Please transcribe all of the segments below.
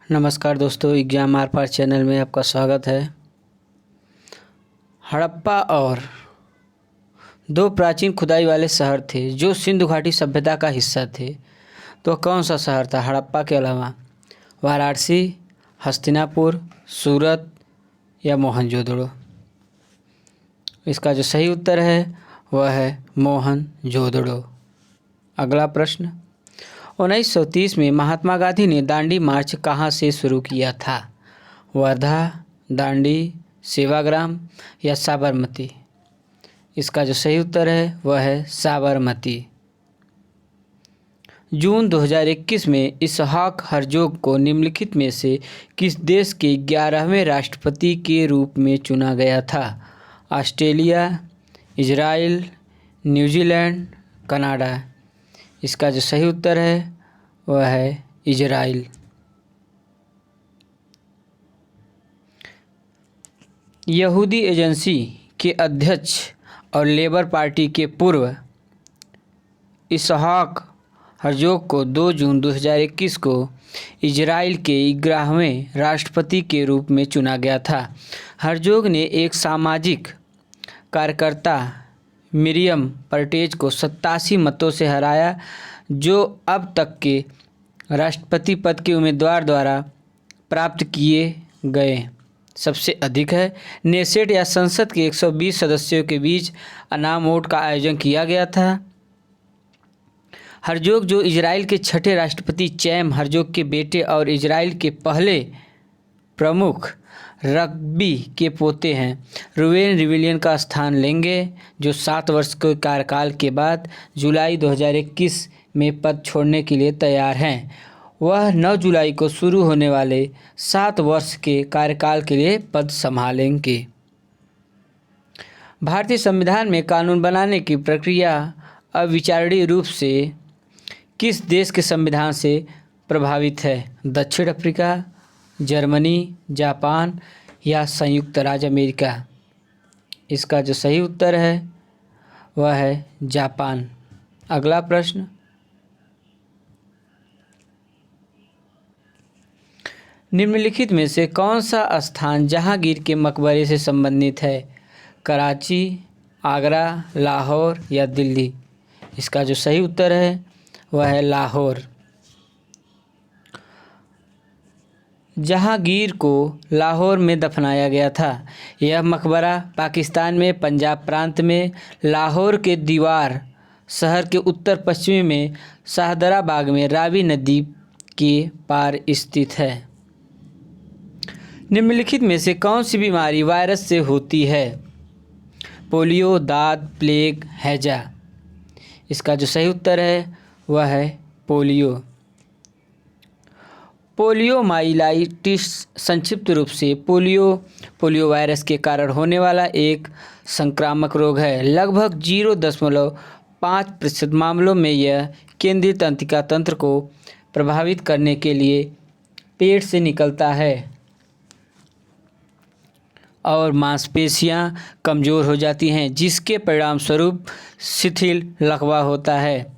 नमस्कार दोस्तों, exam are par channel में आपका स्वागत है। हड़प्पा और दो प्राचीन खुदाई वाले शहर थे जो सिंधु घाटी सभ्यता का हिस्सा थे। तो कौन सा शहर था हड़प्पा के अलावा? वाराणसी, हस्तिनापुर, सूरत या मोहनजोदड़ो? इसका जो सही उत्तर है वह है मोहनजोदड़ो। अगला प्रश्न, 1930 में महात्मा गांधी ने दांडी मार्च कहाँ से शुरू किया था? वर्धा, दांडी, सेवाग्राम या साबरमती? इसका जो सही उत्तर है वह है साबरमती। जून 2021 में इसहाक हर्जोग को निम्नलिखित में से किस देश के 11वें राष्ट्रपति के रूप में चुना गया था? Australia, Israel, New Zealand, Canada? इसका जो सही उत्तर है वह है इजराइल। यहूदी एजेंसी के अध्यक्ष और लेबर पार्टी के पूर्व इसहाक हर्जोग को 2 जून 2021 को इजराइल के 11वें राष्ट्रपति के रूप में चुना गया था। हर्जोग ने एक सामाजिक कार्यकर्ता मिरियम पर्टेज को 87 मतों से हराया, जो अब तक के राष्ट्रपति पद के उम्मीदवार द्वारा प्राप्त किए गए सबसे अधिक है। नेसेट या संसद के 120 सदस्यों के बीच अनाम वोट का आयोजन किया गया था। हर्जोग, जो इजराइल के छठे राष्ट्रपति चैम हर्जोग के बेटे और इजराइल के पहले प्रमुख रग्बी के पोते हैं, रूवेन रिविलियन का स्थान लेंगे, जो 7 वर्ष के कार्यकाल के बाद जुलाई 2021 में पद छोड़ने के लिए तैयार हैं। वह 9 जुलाई को शुरू होने वाले 7 वर्ष के कार्यकाल के लिए पद संभालेंगे। भारतीय संविधान में कानून बनाने की प्रक्रिया अविचारणीय रूप से किस देश के संविधान से प्रभावित है? दक्षिण अफ्रीका, जर्मनी, जापान या संयुक्त राज्य अमेरिका? इसका जो सही उत्तर है वह है जापान। अगला प्रश्न, निम्नलिखित में से कौन सा स्थान जहांगीर के मकबरे से संबंधित है? कराची, आगरा, लाहौर या दिल्ली? इसका जो सही उत्तर है वह है लाहौर। जहांगीर को लाहौर में दफनाया गया था। यह मकबरा पाकिस्तान में पंजाब प्रांत में लाहौर के दीवार शहर के उत्तर पश्चिमी में शाहदरा बाग में रावी नदी के पार स्थित है। निम्नलिखित में से कौन सी बीमारी वायरस से होती है? पोलियो, दाद, प्लेग, हैजा? इसका जो सही उत्तर है वह है पोलियो। पोलियोमाइलाइटिस संक्षिप्त रूप से पोलियो वायरस के कारण होने वाला एक संक्रामक रोग है। लगभग 0.5% मामलों में यह केंद्रीय तंत्रिका तंत्र को प्रभावित करने के लिए पेट से निकलता है और मांसपेशियां कमज़ोर हो जाती हैं, जिसके परिणामस्वरूप शिथिल लकवा होता है।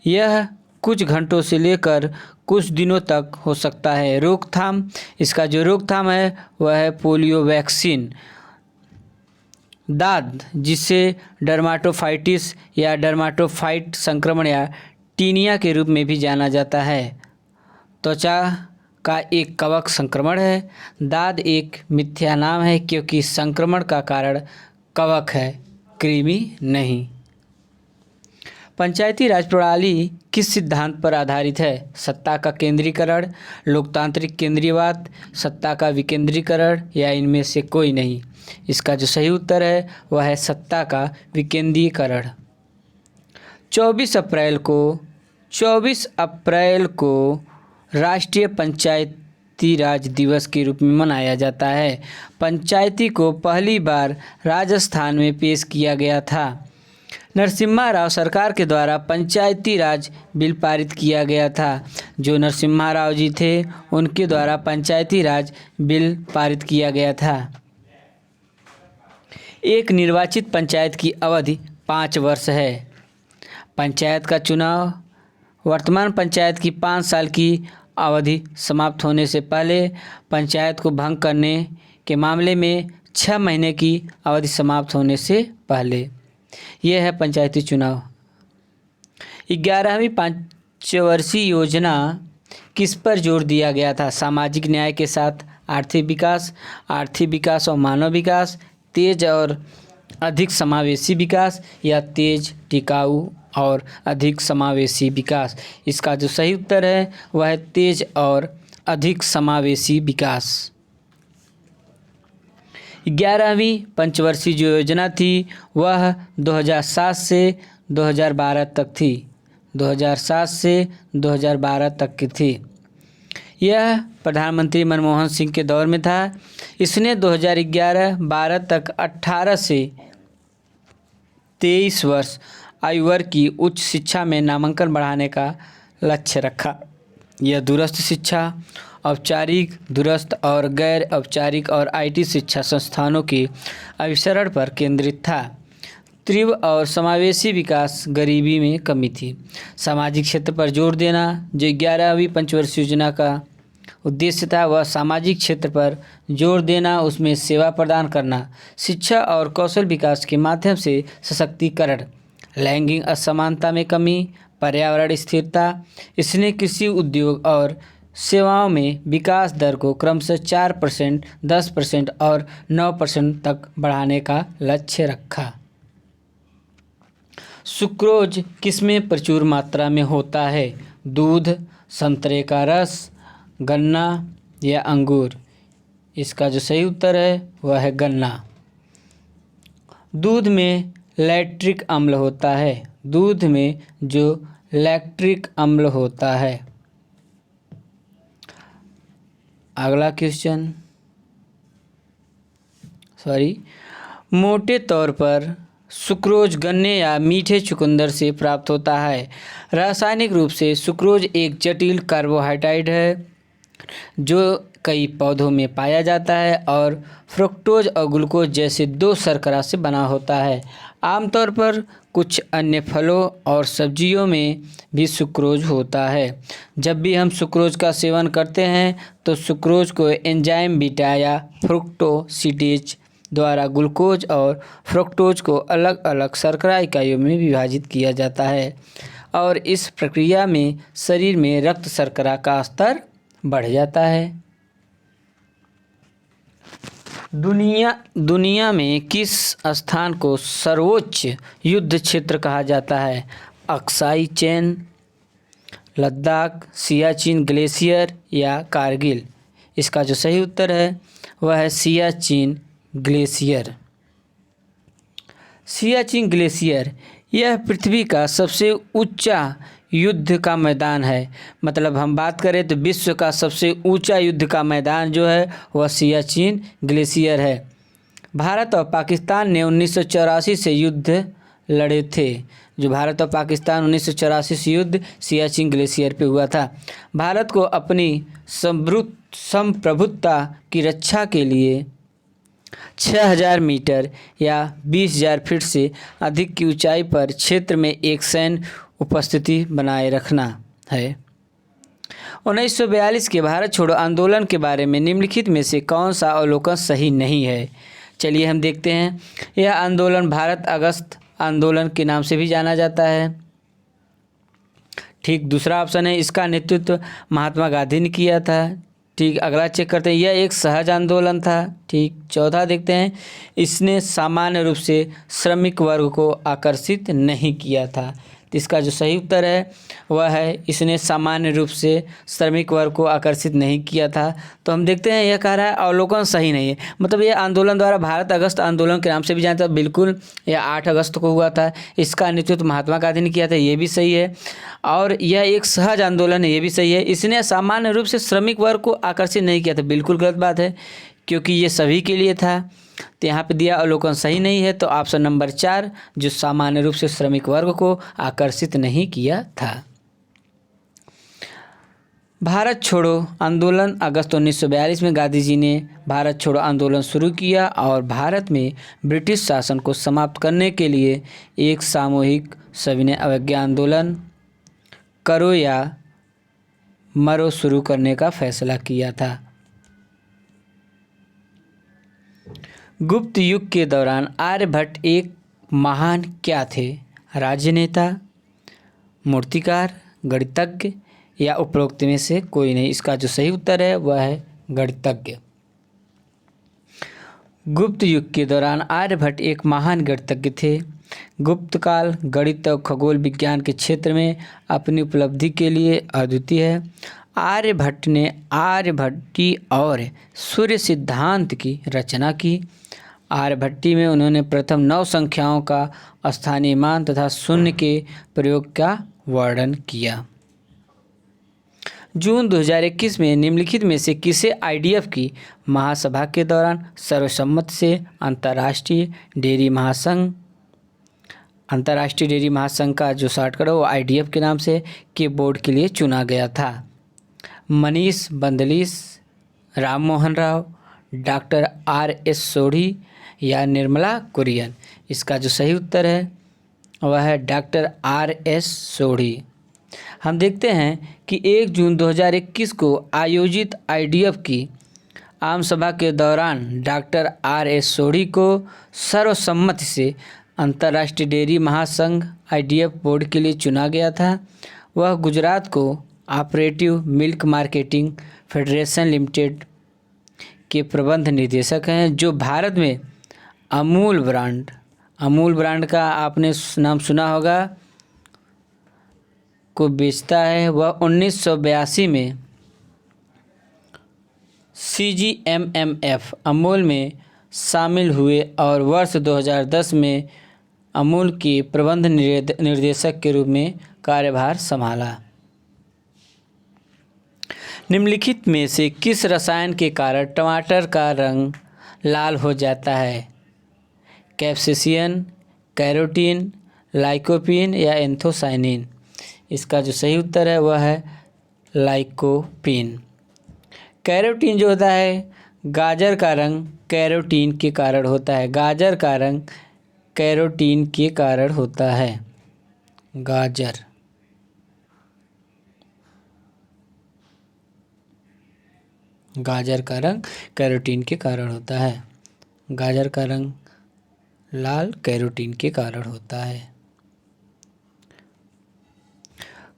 यह कुछ घंटों से लेकर कुछ दिनों तक हो सकता है। रोकथाम, इसका जो रोकथाम है वह है पोलियो वैक्सीन। दाद, जिसे डर्माटोफाइटिस या डर्माटोफाइट संक्रमण या टीनिया के रूप में भी जाना जाता है, त्वचा का एक कवक संक्रमण है। दाद एक मिथ्या नाम है क्योंकि संक्रमण का कारण कवक है, कृमि नहीं। पंचायती राज प्रणाली किस सिद्धांत पर आधारित है? सत्ता का केंद्रीकरण, लोकतांत्रिक केंद्रीयवाद, सत्ता का विकेंद्रीकरण या इनमें से कोई नहीं? इसका जो सही उत्तर है वह है सत्ता का विकेंद्रीकरण। 24 अप्रैल को राष्ट्रीय पंचायती राज दिवस के रूप में मनाया जाता है। पंचायती को पहली बार राजस्थान में पेश किया गया था। नरसिम्हा राव सरकार के द्वारा पंचायती राज बिल पारित किया गया था। जो नरसिम्हा राव जी थे उनके द्वारा पंचायती राज बिल पारित किया गया था। एक निर्वाचित पंचायत की अवधि 5 वर्ष है। पंचायत का चुनाव वर्तमान पंचायत की 5 साल की अवधि समाप्त होने से पहले पंचायत को भंग करने के मामले में 6 महीने की अवधि समाप्त होने से पहले। यह है पंचायती चुनाव। 11वीं पंचवर्षीय योजना किस पर जोर दिया गया था? सामाजिक न्याय के साथ आर्थिक विकास और मानव विकास, तेज और अधिक समावेशी विकास या तेज, टिकाऊ और अधिक समावेशी विकास। इसका जो सही उत्तर है वह है तेज और अधिक समावेशी विकास। 11वीं पंचवर्षीय जो योजना थी वह 2007 से 2012 तक थी। 2007 से 2012 तक की थी। यह प्रधानमंत्री मनमोहन सिंह के दौर में था। इसने 2011-12 तक 18 से 23 वर्ष आयु वर्ग की उच्च शिक्षा में नामांकन बढ़ाने का लक्ष्य रखा। यह दूरस्थ शिक्षा, औपचारिक, दूरस्थ और गैर औपचारिक और आईटी शिक्षा संस्थानों के अभिसरण पर केंद्रित था। तीव्र और समावेशी विकास, गरीबी में कमी थी। सामाजिक क्षेत्र पर जोर देना जो 11वीं पंचवर्षीय योजना का उद्देश्य था वह सामाजिक क्षेत्र पर जोर देना, उसमें सेवा प्रदान करना, शिक्षा और कौशल विकास के माध्यम से सशक्तिकरण, लैंगिक असमानता में कमी, पर्यावरण स्थिरता। इसने कृषि, उद्योग और सेवाओं में विकास दर को क्रमशः 4%, 10% और 9% तक बढ़ाने का लक्ष्य रखा। सुक्रोज किसमें प्रचुर मात्रा में होता है? दूध, संतरे का रस, गन्ना या अंगूर। इसका जो सही उत्तर है वह है गन्ना। दूध में लैक्टिक अम्ल होता है। दूध में जो लैक्टिक अम्ल होता है। अगला क्वेश्चन, मोटे तौर पर सुक्रोज गन्ने या मीठे चुकंदर से प्राप्त होता है। रासायनिक रूप से सुक्रोज एक जटिल कार्बोहाइड्रेट है जो कई पौधों में पाया जाता है और फ्रुक्टोज और ग्लूकोज जैसे 2 शर्करा से बना होता है। आमतौर पर कुछ अन्य फलों और सब्जियों में भी सुक्रोज होता है। जब भी हम सुक्रोज का सेवन करते हैं तो सुक्रोज को एंजाइम बीटा या फ्रुक्टोसिडेज द्वारा ग्लूकोज और फ्रुक्टोज को अलग अलग शर्करा इकाइयों में विभाजित किया जाता है और इस प्रक्रिया में शरीर में रक्त शर्करा का स्तर बढ़ जाता है। दुनिया में किस स्थान को सर्वोच्च युद्ध क्षेत्र कहा जाता है? Aksai chain, Ladakh, Siachen glacier या कारगिल। इसका जो सही उत्तर है वह है सियाचिन ग्लेशियर। सियाचिन ग्लेशियर यह पृथ्वी का सबसे ऊंचा युद्ध का मैदान है। मतलब हम बात करें तो विश्व का सबसे ऊंचा युद्ध का मैदान जो है वह सियाचिन ग्लेशियर है। भारत और पाकिस्तान ने 1984 से युद्ध लड़े थे। जो भारत और पाकिस्तान 1984 से युद्ध सियाचिन ग्लेशियर पे हुआ था। भारत को अपनी संप्रभुता की रक्षा के लिए 6000 मीटर या 20,000 फीट से अधिक की ऊंचाई पर क्षेत्र में एक सैन्य उपस्थिति बनाए रखना है। 1942 के भारत छोड़ो आंदोलन के बारे में निम्नलिखित में से कौन सा अवलोकन सही नहीं है? चलिए हम देखते हैं। यह आंदोलन भारत अगस्त आंदोलन के नाम से भी जाना जाता है। ठीक, दूसरा ऑप्शन है इसका नेतृत्व महात्मा गांधी ने किया था। ठीक, अगला चेक करते हैं, यह एक सहज आंदोलन था। ठीक, चौथा देखते हैं, इसने सामान्य रूप से श्रमिक वर्ग को आकर्षित नहीं किया था। तो इसका जो सही उत्तर है वह है इसने सामान्य रूप से श्रमिक वर्ग को आकर्षित नहीं किया था। तो हम देखते हैं यह कह रहा है अवलोकन सही नहीं है। मतलब यह आंदोलन द्वारा भारत अगस्त आंदोलन के नाम से भी जानता है। बिल्कुल, यह 8 अगस्त को हुआ था। इसका नेतृत्व महात्मा गांधी ने किया था, ये भी सही है। और यह एक सहज आंदोलन है, ये भी सही है। इसने सामान्य रूप से श्रमिक वर्ग को आकर्षित नहीं किया था, बिल्कुल गलत बात है क्योंकि ये सभी के लिए था। तो यहाँ पे दिया अवलोकन सही नहीं है। तो ऑप्शन नंबर 4 जो सामान्य रूप से श्रमिक वर्ग को आकर्षित नहीं किया था। भारत छोड़ो आंदोलन अगस्त 1942 में गांधी जी ने भारत छोड़ो आंदोलन शुरू किया और भारत में ब्रिटिश शासन को समाप्त करने के लिए एक सामूहिक सविनय अवज्ञा आंदोलन करो या मरो शुरू करने का फैसला किया था। गुप्त युग के दौरान आर्यभट्ट एक महान क्या थे? राजनेता, मूर्तिकार, गणितज्ञ या उपरोक्त में से कोई नहीं। इसका जो सही उत्तर है वह है गणितज्ञ। गुप्त युग के दौरान आर्यभट्ट एक महान गणितज्ञ थे। गुप्त काल गणित और खगोल विज्ञान के क्षेत्र में अपनी उपलब्धि के लिए अद्वितीय है। आर्यभट्ट ने आर्यभट्टी और सूर्य सिद्धांत की रचना की। आर्यभट्टी में उन्होंने प्रथम 9 संख्याओं का स्थानीय मान तथा शून्य के प्रयोग का वर्णन किया। जून 2021 में निम्नलिखित में से किसे आईडीएफ की महासभा के दौरान सर्वसम्मति से अंतर्राष्ट्रीय डेयरी महासंघ का जो शॉर्टकट है वो आईडीएफ के नाम से के बोर्ड के लिए चुना गया था? मनीष बंदलीस, राम मोहन राव, डॉक्टर आर.एस. सोढ़ी या निर्मला कुरियन। इसका जो सही उत्तर है वह है डॉक्टर आर.एस. सोढ़ी। हम देखते हैं कि 1 जून 2021 को आयोजित आईडीएफ की आम सभा के दौरान डॉक्टर आर.एस. सोढ़ी को सर्वसम्मति से अंतर्राष्ट्रीय डेयरी महासंघ आईडीएफ बोर्ड के लिए चुना गया था। वह Gujarat co operative milk marketing federation limited के प्रबंध निदेशक हैं, जो भारत में अमूल ब्रांड का आपने नाम सुना होगा को बेचता है। वह 1982 में CGMMF अमूल में शामिल हुए और वर्ष 2010 में अमूल के प्रबंध निर्देशक के रूप में कार्यभार संभाला। निम्नलिखित में से किस रसायन के कारण टमाटर का रंग लाल हो जाता है? कैप्सेसिन, कैरोटीन, लाइकोपीन या एंथोसाइनिन। इसका जो सही उत्तर है वह है लाइकोपीन। कैरोटीन जो होता है, गाजर का रंग कैरोटीन के कारण होता है। गाजर का रंग कैरोटीन के कारण होता है। गाजर का रंग कैरोटीन के कारण होता है। गाजर का रंग लाल कैरोटीन के कारण होता है।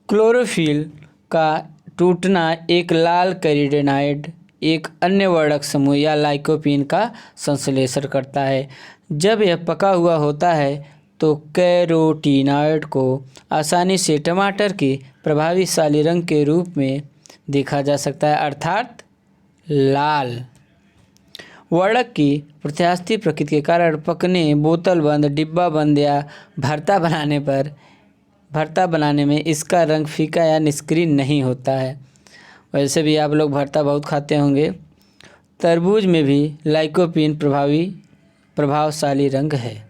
क्लोरोफिल का टूटना एक लाल कैरोटीनॉइड एक अन्य वर्णक समूह या लाइकोपीन का संश्लेषण करता है। जब यह पका हुआ होता है तो कैरोटीनॉइड को आसानी से टमाटर के प्रभावशाली रंग के रूप में देखा जा सकता है, अर्थात लाल। वर्णक की प्रत्यास्थी प्रकृति के कारण पकने, बोतल बंद, डिब्बा बंद या भरता बनाने में इसका रंग फीका या निष्क्रिय नहीं होता है। वैसे भी आप लोग भरता बहुत खाते होंगे। तरबूज में भी लाइकोपीन प्रभावशाली रंग है।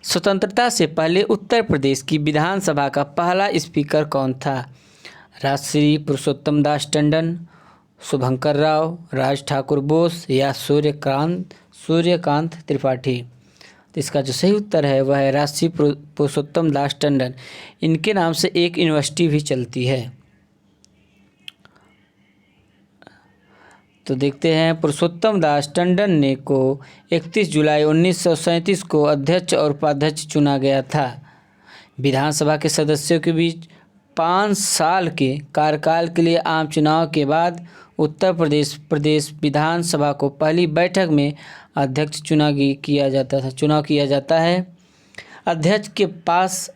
स्वतंत्रता से पहले उत्तर प्रदेश की विधानसभा का पहला स्पीकर कौन था? राजश्री पुरुषोत्तम दास टंडन, शुभंकर राव, राज ठाकुर बोस या सूर्यकांत त्रिपाठी। तो इसका जो सही उत्तर है वह है राजश्री पुरुषोत्तम दास टंडन। इनके नाम से एक यूनिवर्सिटी भी चलती है। तो देखते हैं, पुरुषोत्तम दास टंडन ने को 31 जुलाई 1937 को अध्यक्ष और उपाध्यक्ष चुना गया था। विधानसभा के सदस्यों के बीच 5 साल के कार्यकाल के लिए आम चुनाव के बाद उत्तर प्रदेश विधानसभा को पहली बैठक में अध्यक्ष चुनाव किया जाता है। अध्यक्ष के पास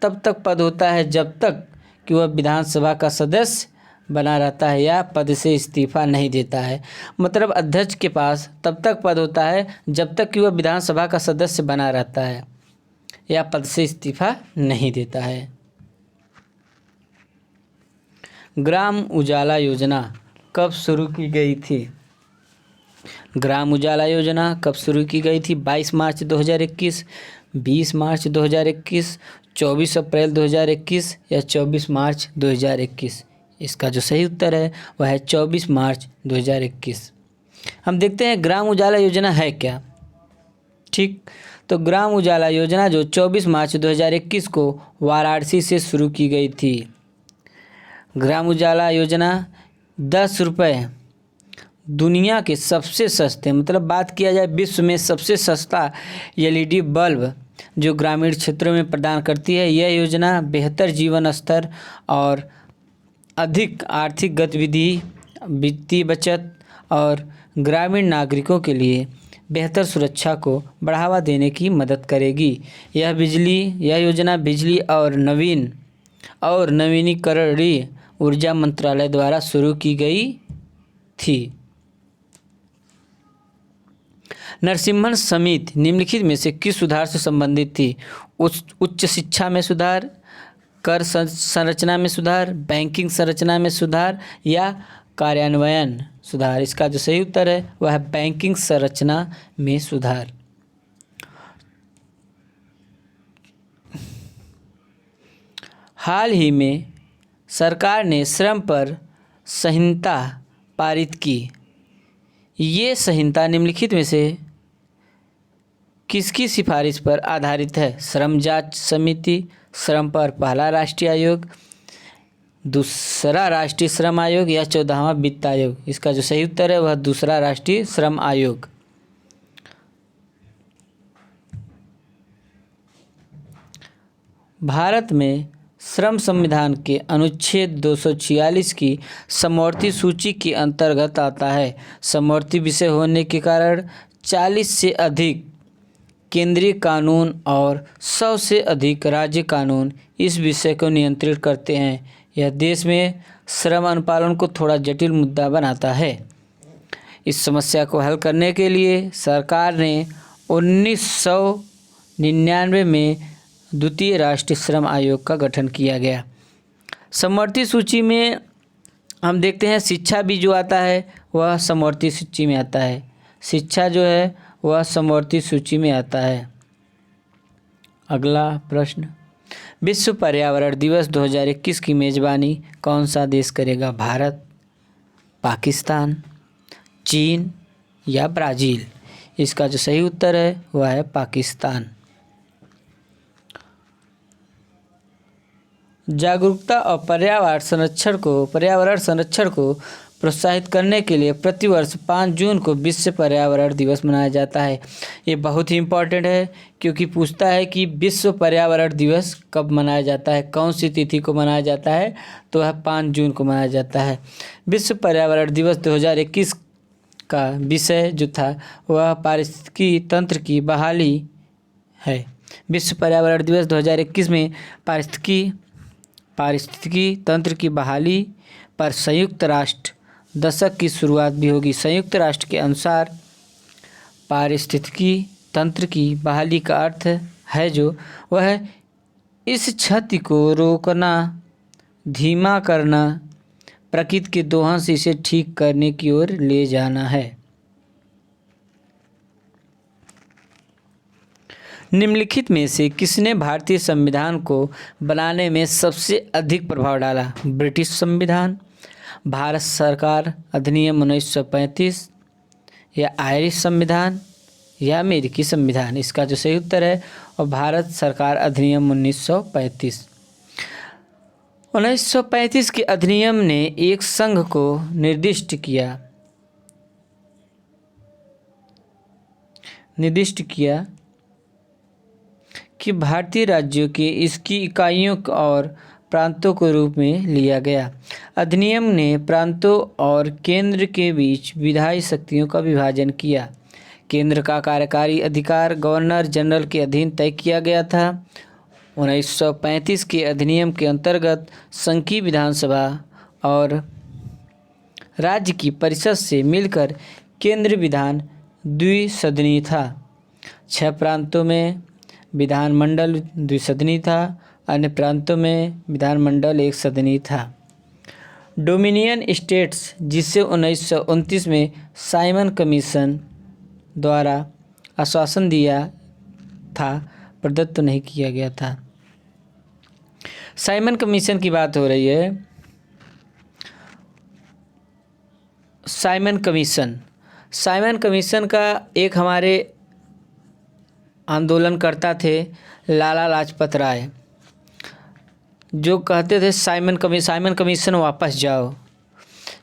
तब तक पद होता है जब तक कि वह विधानसभा का सदस्य बना रहता है या पद से इस्तीफा नहीं देता है। मतलब अध्यक्ष के पास तब तक पद होता है जब तक कि वह विधानसभा का सदस्य बना रहता है या पद से इस्तीफा नहीं देता है। ग्राम उजाला योजना कब शुरू की गई थी? ग्राम उजाला योजना कब शुरू की गई थी? 22 मार्च 2021, 20 मार्च 2021, 24 अप्रैल 2021 या 24 मार्च 2021। इसका जो सही उत्तर है वह है 24 मार्च 2021। हम देखते हैं ग्राम उजाला योजना है क्या। ठीक, तो ग्राम उजाला योजना जो 24 मार्च 2021 को वाराणसी से शुरू की गई थी। ग्राम उजाला योजना 10 रुपये दुनिया के सबसे सस्ते, मतलब बात किया जाए विश्व में सबसे सस्ता एलईडी बल्ब जो ग्रामीण क्षेत्रों में प्रदान करती है। यह योजना बेहतर जीवन स्तर और अधिक आर्थिक गतिविधि, वित्तीय बचत और ग्रामीण नागरिकों के लिए बेहतर सुरक्षा को बढ़ावा देने की मदद करेगी। यह योजना बिजली और नवीनीकरणीय ऊर्जा मंत्रालय द्वारा शुरू की गई थी। नरसिम्हन समिति निम्नलिखित में से किस सुधार से संबंधित थी? उच्च शिक्षा में सुधार, कर संरचना में सुधार, बैंकिंग संरचना में सुधार या कार्यान्वयन सुधार? इसका जो सही उत्तर है वह है बैंकिंग संरचना में सुधार। हाल ही में सरकार ने श्रम पर संहिता पारित की। ये संहिता निम्नलिखित में से किसकी सिफारिश पर आधारित है? श्रम जांच समिति, श्रम पर पहला राष्ट्रीय आयोग, दूसरा राष्ट्रीय श्रम आयोग या 14वां वित्त आयोग? इसका जो सही उत्तर है वह दूसरा राष्ट्रीय श्रम आयोग। भारत में श्रम संविधान के अनुच्छेद 246 की समवर्ती सूची के अंतर्गत आता है। समवर्ती विषय होने के कारण 40 से अधिक केंद्रीय कानून और 100 से अधिक राज्य कानून इस विषय को नियंत्रित करते हैं। यह देश में श्रम अनुपालन को थोड़ा जटिल मुद्दा बनाता है। इस समस्या को हल करने के लिए सरकार ने 1999 में द्वितीय राष्ट्रीय श्रम आयोग का गठन किया गया। समवर्ती सूची में हम देखते हैं शिक्षा भी जो आता है वह समवर्ती सूची में आता है। शिक्षा जो है वह समवर्ती सूची में आता है। अगला प्रश्न, विश्व पर्यावरण दिवस 2021 की मेज़बानी कौन सा देश करेगा? भारत, पाकिस्तान, चीन या ब्राज़ील? इसका जो सही उत्तर है वह है पाकिस्तान। जागरूकता और पर्यावरण संरक्षण को प्रोत्साहित करने के लिए प्रतिवर्ष 5 जून को विश्व पर्यावरण दिवस मनाया जाता है। ये बहुत ही इम्पोर्टेंट है क्योंकि पूछता है कि विश्व पर्यावरण दिवस कब मनाया जाता है, कौन सी तिथि को मनाया जाता है, तो वह 5 जून को मनाया जाता है। विश्व पर्यावरण दिवस 2021 का विषय जो था वह पारिस्थितिकी तंत्र की बहाली है। विश्व पर्यावरण दिवस 2021 में पारिस्थितिकी तंत्र की बहाली पर संयुक्त राष्ट्र दशक की शुरुआत भी होगी। संयुक्त राष्ट्र के अनुसार पारिस्थितिकी तंत्र की बहाली का अर्थ है जो वह इस क्षति को रोकना, धीमा करना, प्रकृति के दोहन से इसे ठीक करने की ओर ले जाना है। निम्नलिखित में से किसने भारतीय संविधान को बनाने में सबसे अधिक प्रभाव डाला? ब्रिटिश संविधान, भारत सरकार अधिनियम 1935 या आयरिश संविधान या अमेरिकी संविधान? इसका जो सही उत्तर है और भारत सरकार अधिनियम 1935। 1935 के अधिनियम ने एक संघ को निर्दिष्ट किया कि भारतीय राज्यों के इसकी इकाइयों और प्रांतों के रूप में लिया गया। अधिनियम ने प्रांतों और केंद्र के बीच विधायी शक्तियों का विभाजन किया। केंद्र का कार्यकारी अधिकार गवर्नर जनरल के अधीन तय किया गया था। 1935 के अधिनियम के अंतर्गत संघीय विधानसभा और राज्य की परिषद से मिलकर केंद्र विधान द्विसदनीय था। 6 प्रांतों में विधानमंडल द्विसदनीय था, अन्य प्रांतों में विधानमंडल एक सदनीय था। डोमिनियन स्टेट्स, जिसे 1929 में साइमन कमीशन द्वारा आश्वासन दिया था, प्रदत्त नहीं किया गया था। साइमन कमीशन की बात हो रही है। साइमन कमीशन का एक आंदोलनकर्ता थे लाला लाजपत राय, जो कहते थे साइमन कमीशन वापस जाओ,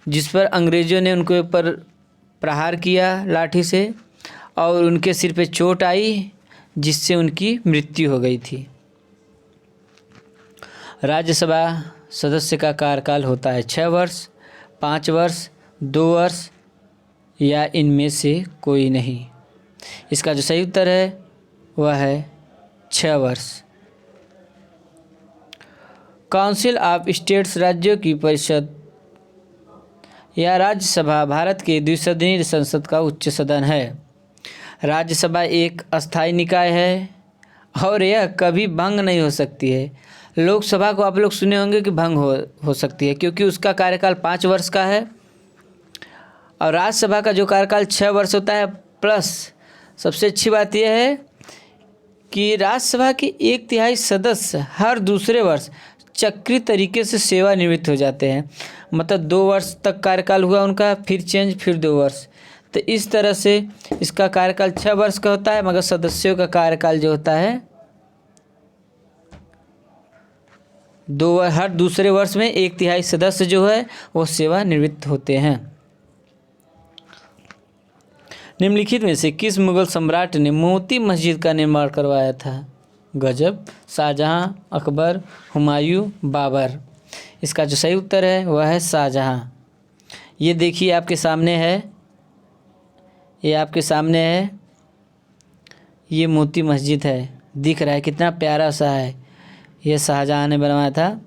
जिस पर अंग्रेज़ों ने उनके ऊपर प्रहार किया लाठी से और उनके सिर पे चोट आई, जिससे उनकी मृत्यु हो गई थी। राज्यसभा सदस्य का कार्यकाल होता है 6 वर्ष, 5 वर्ष, 2 वर्ष या इनमें से कोई नहीं। इसका जो सही उत्तर है वह है 6 वर्ष। काउंसिल ऑफ स्टेट्स राज्यों की परिषद या राज्यसभा भारत के द्विसदनीय संसद का उच्च सदन है। राज्यसभा एक अस्थायी निकाय है और यह कभी भंग नहीं हो सकती है। लोकसभा को आप लोग सुने होंगे कि भंग हो सकती है, क्योंकि उसका कार्यकाल 5 वर्ष का है, और राज्यसभा का जो कार्यकाल 6 वर्ष होता है। प्लस सबसे अच्छी बात यह है कि राज्यसभा के 1/3 सदस्य हर दूसरे वर्ष चक्रीय तरीके से सेवानिवृत्त हो जाते हैं। मतलब 2 वर्ष तक कार्यकाल हुआ उनका, फिर चेंज, फिर 2 वर्ष। तो इस तरह से इसका कार्यकाल 6 वर्ष का होता है, मगर सदस्यों का कार्यकाल जो होता है हर दूसरे वर्ष में 1/3 सदस्य जो है वो सेवानिवृत्त होते हैं। निम्नलिखित में से किस मुगल सम्राट ने मोती मस्जिद का निर्माण करवाया था? गजब, शाहजहां, अकबर, हुमायूं, बाबर। इसका जो सही उत्तर है वह है शाहजहां। ये देखिए आपके सामने है, ये मोती मस्जिद है, दिख रहा है, कितना प्यारा सा है। यह शाहजहां ने बनवाया था।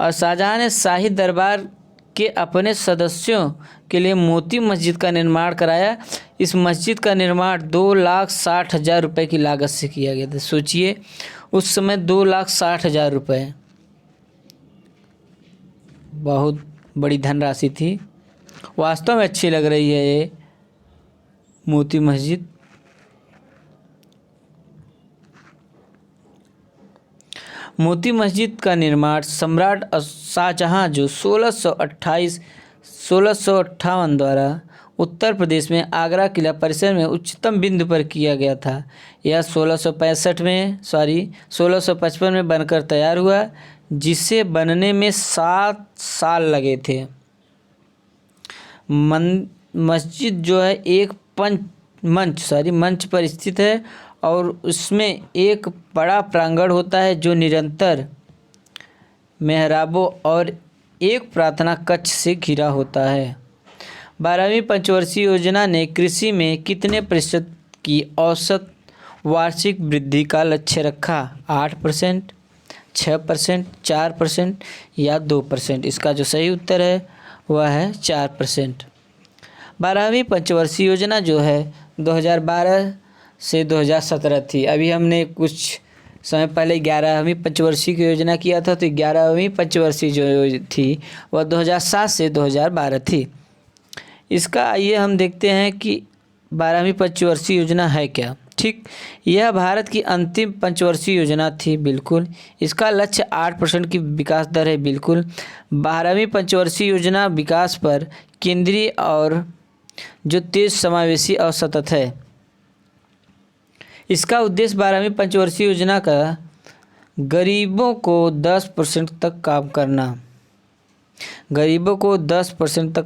और शाहजहां ने शाही दरबार के अपने सदस्यों के लिए मोती मस्जिद का निर्माण कराया। इस मस्जिद का निर्माण 2,60,000 रुपये की लागत से किया गया था। सोचिए उस समय 2,60,000 रुपये, बहुत बड़ी धनराशि थी। वास्तव में अच्छी लग रही है ये मोती मस्जिद। मोती मस्जिद का निर्माण सम्राट शाहजहां जो 1658 द्वारा उत्तर प्रदेश में आगरा किला परिसर में उच्चतम बिंदु पर किया गया था। यह 1655 में बनकर तैयार हुआ, जिसे बनने में 7 साल लगे थे। मस्जिद जो है एक मंच पर स्थित है और उसमें एक बड़ा प्रांगण होता है जो निरंतर मेहराबों और एक प्रार्थना कक्ष से घिरा होता है। 12वीं पंचवर्षीय योजना ने कृषि में कितने प्रतिशत की औसत वार्षिक वृद्धि का लक्ष्य रखा? 8%, 6%, 4% या 2%। इसका जो सही उत्तर है वह है 4%। 12वीं पंचवर्षीय योजना जो है 2012 से 2017 थी। अभी हमने कुछ समय पहले 11वीं पंचवर्षीय की योजना किया था, तो 11वीं पंचवर्षीय जो थी वह 2007 से 2012 थी। इसका आइए हम देखते हैं कि 12वीं पंचवर्षीय योजना है क्या। ठीक, यह भारत की अंतिम पंचवर्षीय योजना थी, बिल्कुल। इसका लक्ष्य 8% की विकास दर है, बिल्कुल। 12वीं पंचवर्षीय योजना विकास पर केंद्रीय और जो तेज समावेशी और सतत है। इसका उद्देश्य 12वीं पंचवर्षीय योजना का गरीबों को 10% तक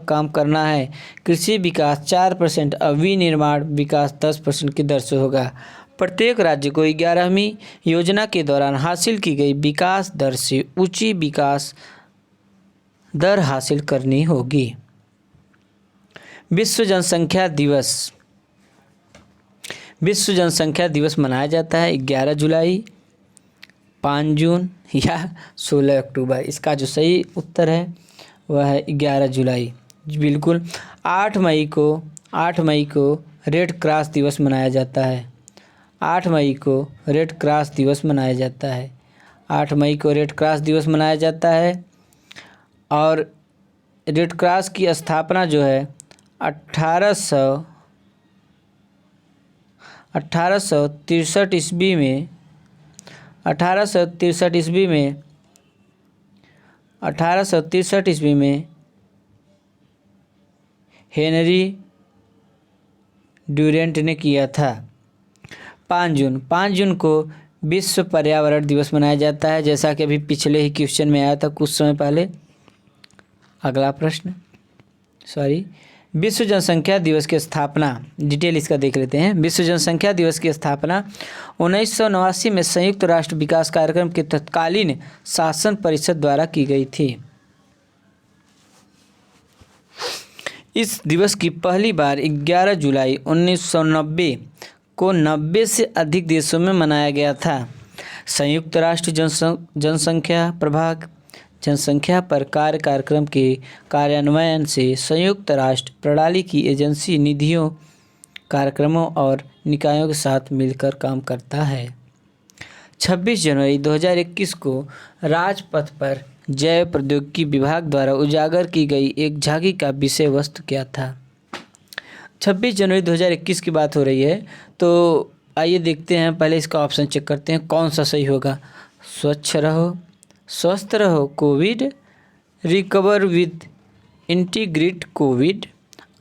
काम करना है। कृषि विकास 4% और विनिर्माण विकास 10% की दर से होगा। प्रत्येक राज्य को 11वीं योजना के दौरान हासिल की गई विकास दर से ऊंची विकास दर हासिल करनी होगी। विश्व जनसंख्या दिवस मनाया जाता है 11 जुलाई, 5 जून या 16 अक्टूबर। इसका जो सही उत्तर है वह है 11 जुलाई, बिल्कुल। 8 मई को रेड क्रॉस दिवस मनाया जाता है। 8 मई को रेड क्रॉस दिवस मनाया जाता है। 8 मई को रेड क्रॉस दिवस मनाया जाता है। और रेड क्रॉस की स्थापना जो है 1863 ईस्वी में 1863 ईस्वी में हेनरी ड्यूरेंट ने किया था। 5 जून को विश्व पर्यावरण दिवस मनाया जाता है, जैसा कि अभी पिछले ही क्वेश्चन में आया था कुछ समय पहले। अगला प्रश्न, विश्व जनसंख्या दिवस की स्थापना, डिटेल इसका देख लेते हैं। विश्व जनसंख्या दिवस की स्थापना 1989 में संयुक्त राष्ट्र विकास कार्यक्रम के तत्कालीन शासन परिषद द्वारा की गई थी। इस दिवस की पहली बार 11 जुलाई 1990 को 90 से अधिक देशों में मनाया गया था। संयुक्त राष्ट्र जनसंख्या प्रभाग जनसंख्या पर कार्य कार्यक्रम के कार्यान्वयन से संयुक्त राष्ट्र प्रणाली की एजेंसी निधियों, कार्यक्रमों और निकायों के साथ मिलकर काम करता है। 26 जनवरी 2021 को राजपथ पर जैव प्रौद्योगिकी विभाग द्वारा उजागर की गई एक झांकी का विषय वस्तु क्या था? 26 जनवरी 2021 की बात हो रही है, तो आइए देखते हैं। पहले इसका ऑप्शन चेक करते हैं कौन सा सही होगा। स्वच्छ रहो, स्वस्थ रहो COVID, recover with integrate COVID,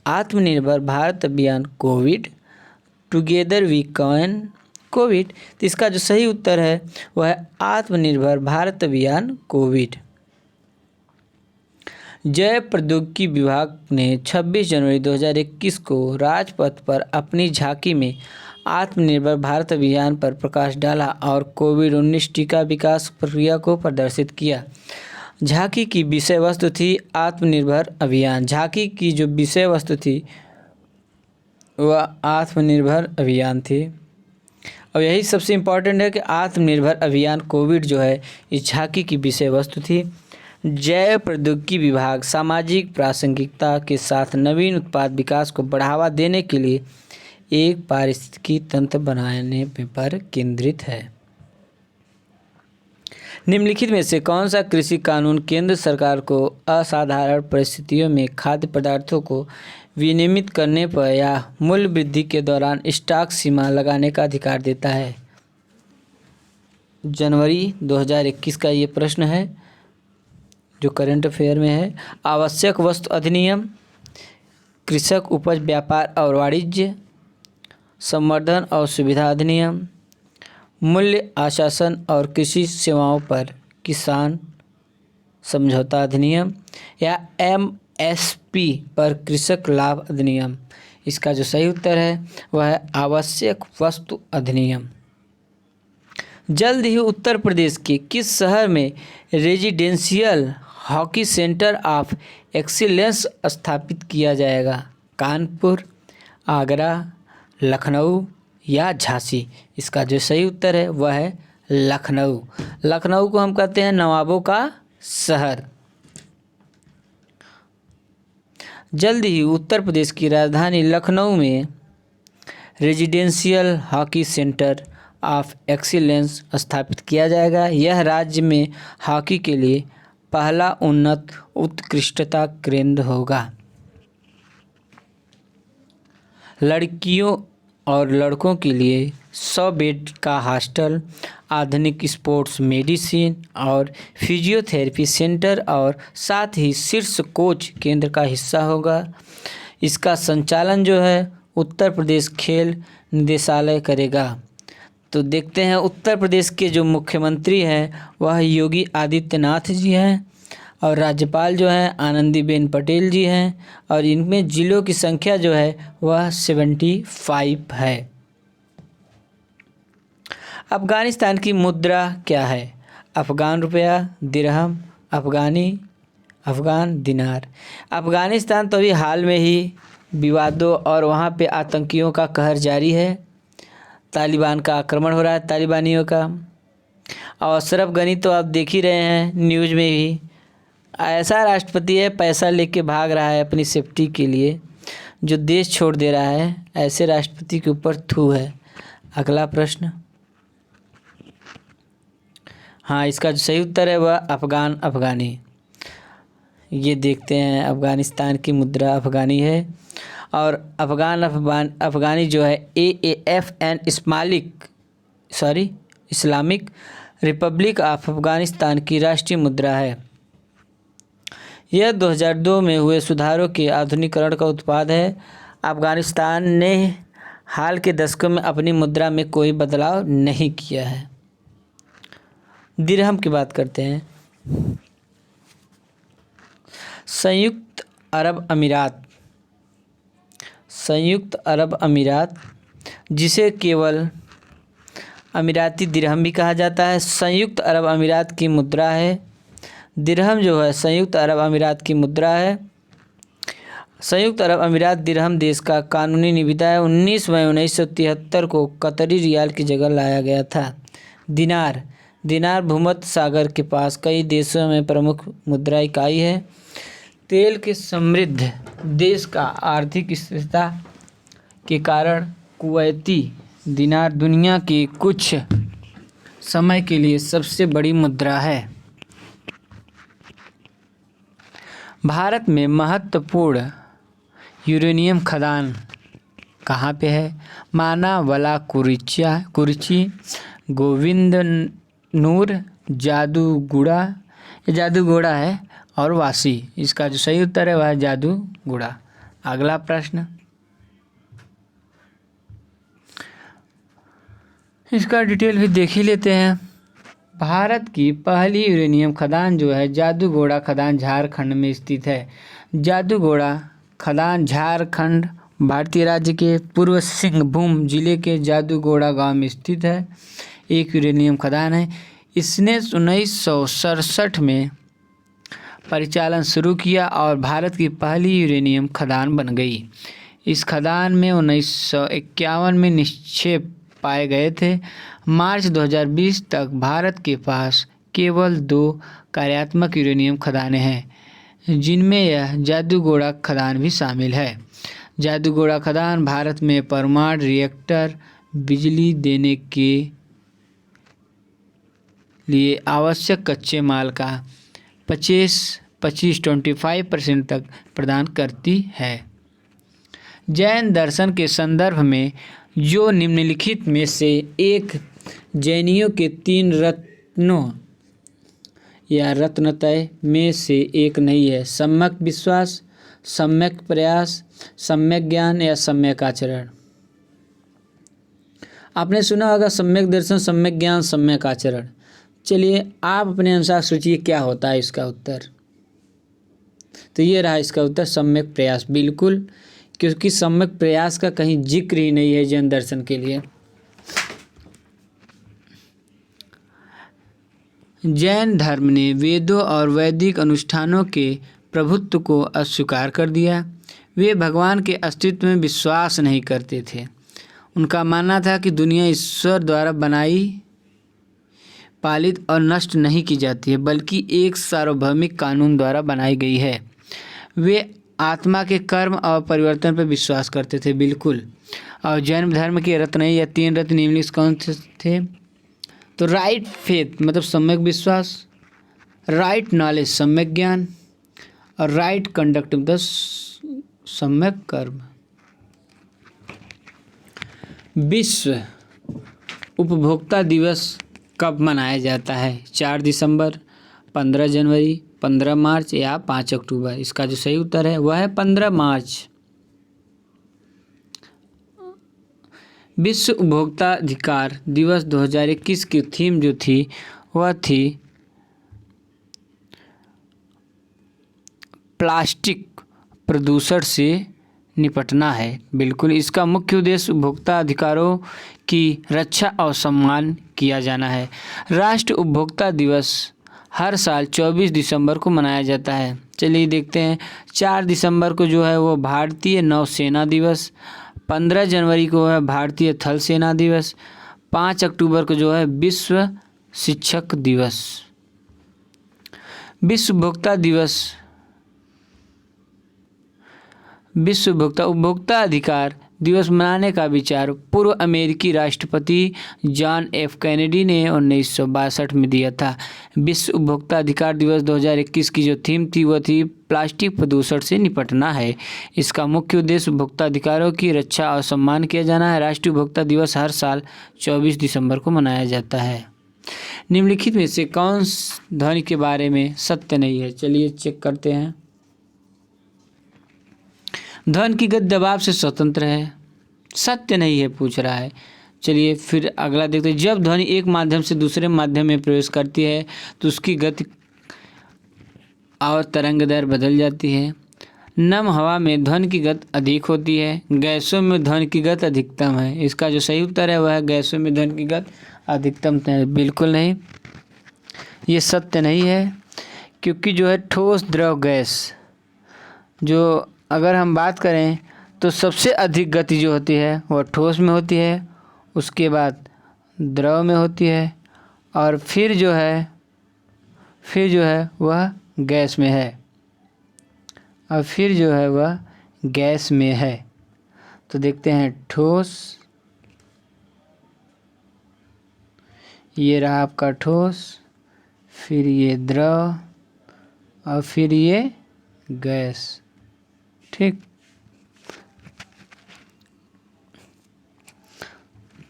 Atmanirbhar Bharat Abhiyan COVID, together we can COVID. तो इसका जो सही उत्तर है वह है आत्मनिर्भर भारत अभियान कोविड। जैव प्रौद्योगिकी विभाग ने 26 जनवरी 2021 को राजपथ पर अपनी झांकी में आत्मनिर्भर भारत अभियान पर प्रकाश डाला और कोविड-19 टीका विकास प्रक्रिया को प्रदर्शित किया। झांकी की विषय वस्तु थी आत्मनिर्भर अभियान। झांकी की जो विषय वस्तु थी वह आत्मनिर्भर अभियान थी। और यही सबसे इम्पोर्टेंट है कि आत्मनिर्भर अभियान कोविड जो है इस झांकी की विषय वस्तु थी। जैव प्रौद्योगिकी विभाग सामाजिक प्रासंगिकता के साथ नवीन उत्पाद विकास को बढ़ावा देने के लिए एक पारिस्थितिकी तंत्र बनाने पर केंद्रित है। निम्नलिखित में से कौन सा कृषि कानून केंद्र सरकार को असाधारण परिस्थितियों में खाद्य पदार्थों को विनियमित करने पर या मूल्य वृद्धि के दौरान स्टॉक सीमा लगाने का अधिकार देता है? जनवरी 2021 का ये प्रश्न है जो करंट अफेयर में है। आवश्यक वस्तु अधिनियम, कृषक उपज व्यापार और वाणिज्य, संवर्धन और सुविधा अधिनियम, मूल्य आश्वासन और कृषि सेवाओं पर किसान समझौता अधिनियम, या MSP पर कृषक लाभ अधिनियम। इसका जो सही उत्तर है वह है आवश्यक वस्तु अधिनियम। जल्द ही उत्तर प्रदेश के किस शहर में residential hockey centre of excellence स्थापित किया जाएगा? कानपुर, आगरा, लखनऊ या झांसी? इसका जो सही उत्तर है वह है लखनऊ। लखनऊ को हम कहते हैं नवाबों का शहर। जल्द ही उत्तर प्रदेश की राजधानी लखनऊ में residential hockey centre of excellence स्थापित किया जाएगा। यह राज्य में हॉकी के लिए पहला उन्नत उत्कृष्टता केंद्र होगा। लड़कियों और लड़कों के लिए 100 बेड का हॉस्टल, आधुनिक स्पोर्ट्स मेडिसिन और फिजियोथेरेपी सेंटर और साथ ही शीर्ष कोच केंद्र का हिस्सा होगा। इसका संचालन जो है उत्तर प्रदेश खेल निदेशालय करेगा। तो देखते हैं उत्तर प्रदेश के जो मुख्यमंत्री हैं वह योगी आदित्यनाथ जी हैं और राज्यपाल जो हैं आनंदीबेन पटेल जी हैं और इनमें जिलों की संख्या जो है वह 75 है। अफ़गानिस्तान की मुद्रा क्या है? अफ़गान रुपया, दिरहम, अफ़गान दिनार। अफ़गानिस्तान तो अभी हाल में ही विवादों और वहाँ पे आतंकियों का कहर जारी है। तालिबान का आक्रमण हो रहा है, तालिबानियों का। और अशरफ गनी तो आप देख ही रहे हैं न्यूज़ में भी, ऐसा राष्ट्रपति है पैसा लेके भाग रहा है अपनी सेफ्टी के लिए, जो देश छोड़ दे रहा है। ऐसे राष्ट्रपति के ऊपर थू है। अगला प्रश्न, हाँ इसका जो सही उत्तर है वह अफ़गानी। ये देखते हैं अफ़गानिस्तान की मुद्रा अफ़गानी है और अफ़गानी जो है AAFN Islamic Republic of Afghanistan की राष्ट्रीय मुद्रा है। यह 2002 में हुए सुधारों के आधुनिकीकरण का उत्पाद है। अफ़गानिस्तान ने हाल के दशकों में अपनी मुद्रा में कोई बदलाव नहीं किया है। दिरहम की बात करते हैं। संयुक्त अरब अमीरात, संयुक्त अरब अमीरात जिसे केवल अमीराती दिरहम भी कहा जाता है, संयुक्त अरब अमीरात की मुद्रा है। दिरहम जो है संयुक्त अरब अमीरात की मुद्रा है। संयुक्त अरब अमीरात दिरहम देश का कानूनी निविदा है। 19 मई 1973 को कतरी रियाल की जगह लाया गया था। दिनार, दिनार भूमध्य सागर के पास कई देशों में प्रमुख मुद्रा इकाई है। तेल के समृद्ध देश का आर्थिक स्थिरता के कारण कुवैती दिनार दुनिया की कुछ समय के लिए सबसे बड़ी मुद्रा है। भारत में महत्वपूर्ण यूरेनियम खदान कहाँ पे है? मानावला, कुरिची, गोविंदनूर, जादूगुड़ा, ये जादूगोड़ा है, और वासी। इसका जो सही उत्तर है वह है जादूगुड़ा। अगला प्रश्न, इसका डिटेल भी देख ही लेते हैं। भारत की पहली यूरेनियम खदान जो है जादूगोड़ा खदान झारखंड में स्थित है। जादूगोड़ा खदान झारखंड भारतीय राज्य के पूर्व सिंहभूम जिले के जादूगोड़ा गांव में स्थित है। एक यूरेनियम खदान है। इसने 1967 में परिचालन शुरू किया और भारत की पहली यूरेनियम खदान बन गई। इस खदान में 1951 में निक्षेप पाए गए थे। मार्च 2020 तक भारत के पास केवल 2 कार्यात्मक यूरेनियम खदानें हैं, जिनमें यह जादूगोड़ा खदान भी शामिल है। जादूगोड़ा खदान भारत में परमाणु रिएक्टर बिजली देने के लिए आवश्यक कच्चे माल का 25% तक प्रदान करती है। जैन दर्शन के संदर्भ में जो निम्नलिखित में से एक जैनियों के 3 रत्नों या रत्नत्रय में से एक नहीं है? सम्यक विश्वास, सम्यक प्रयास, सम्यक ज्ञान या सम्यक आचरण। आपने सुना होगा सम्यक दर्शन, सम्यक ज्ञान, सम्यक आचरण। चलिए आप अपने अनुसार सोचिए क्या होता है इसका उत्तर। तो ये रहा इसका उत्तर, सम्यक प्रयास। बिल्कुल, क्योंकि सम्यक प्रयास का कहीं जिक्र ही नहीं है जैन दर्शन के लिए। जैन धर्म ने वेदों और वैदिक अनुष्ठानों के प्रभुत्व को अस्वीकार कर दिया। वे भगवान के अस्तित्व में विश्वास नहीं करते थे। उनका मानना था कि दुनिया ईश्वर द्वारा बनाई, पालित और नष्ट नहीं की जाती है, बल्कि एक सार्वभौमिक कानून द्वारा बनाई गई है। वे आत्मा के कर्म और परिवर्तन पर विश्वास करते थे। बिल्कुल। और जैन धर्म के रत्न या 3 रत्न निम्नलिखित कौन से थे? तो राइट फेथ मतलब सम्यक विश्वास, राइट नॉलेज सम्यक ज्ञान, और राइट कंडक्ट मतलब सम्यक कर्म। विश्व उपभोक्ता दिवस कब मनाया जाता है? 4 दिसंबर, 15 जनवरी, 15 मार्च या 5 अक्टूबर। इसका जो सही उत्तर है वह है 15 मार्च। विश्व उपभोक्ता अधिकार दिवस 2021 की थीम जो थी वह थी प्लास्टिक प्रदूषण से निपटना है। बिल्कुल, इसका मुख्य उद्देश्य उपभोक्ता अधिकारों की रक्षा और सम्मान किया जाना है। राष्ट्रीय उपभोक्ता दिवस हर साल 24 दिसंबर को मनाया जाता है। चलिए देखते हैं। 4 दिसंबर को जो है वो भारतीय नौसेना दिवस, 15 जनवरी को है भारतीय थल सेना दिवस, 5 अक्टूबर को जो है विश्व शिक्षक दिवस। विश्व उपभोक्ता दिवस, विश्व उपभोक्ता अधिकार दिवस मनाने का विचार पूर्व अमेरिकी राष्ट्रपति जॉन एफ कैनेडी ने 1962 में दिया था। विश्व उपभोक्ता अधिकार दिवस 2021 की जो थीम थी वह थी प्लास्टिक प्रदूषण से निपटना है। इसका मुख्य उद्देश्य उपभोक्ता अधिकारों की रक्षा और सम्मान किया जाना है। राष्ट्रीय उपभोक्ता दिवस हर साल 24 दिसंबर को मनाया जाता है। निम्नलिखित में से कौन ध्वनि के बारे में सत्य नहीं है? चलिए चेक करते हैं। ध्वनि की गति दबाव से स्वतंत्र है। सत्य नहीं है पूछ रहा है। चलिए फिर अगला देखते हैं। जब ध्वनि एक माध्यम से दूसरे माध्यम में प्रवेश करती है तो उसकी गति और तरंग दैर्घ्य बदल जाती है। नम हवा में ध्वनि की गति अधिक होती है, गैसों में ध्वनि की गति अधिकतम है। इसका जो सही उत्तर है वह है गैसों में ध्वनि की गति अधिकतम है। बिल्कुल नहीं, ये सत्य नहीं है, क्योंकि जो है ठोस द्रव गैस, जो अगर हम बात करें तो सबसे अधिक गति जो होती है वह ठोस में होती है, उसके बाद द्रव में होती है, और फिर जो है वह गैस में है, और फिर जो है वह गैस में है। तो देखते हैं ठोस, ये रहा आपका ठोस, फिर ये द्रव, और फिर ये गैस। ठीक,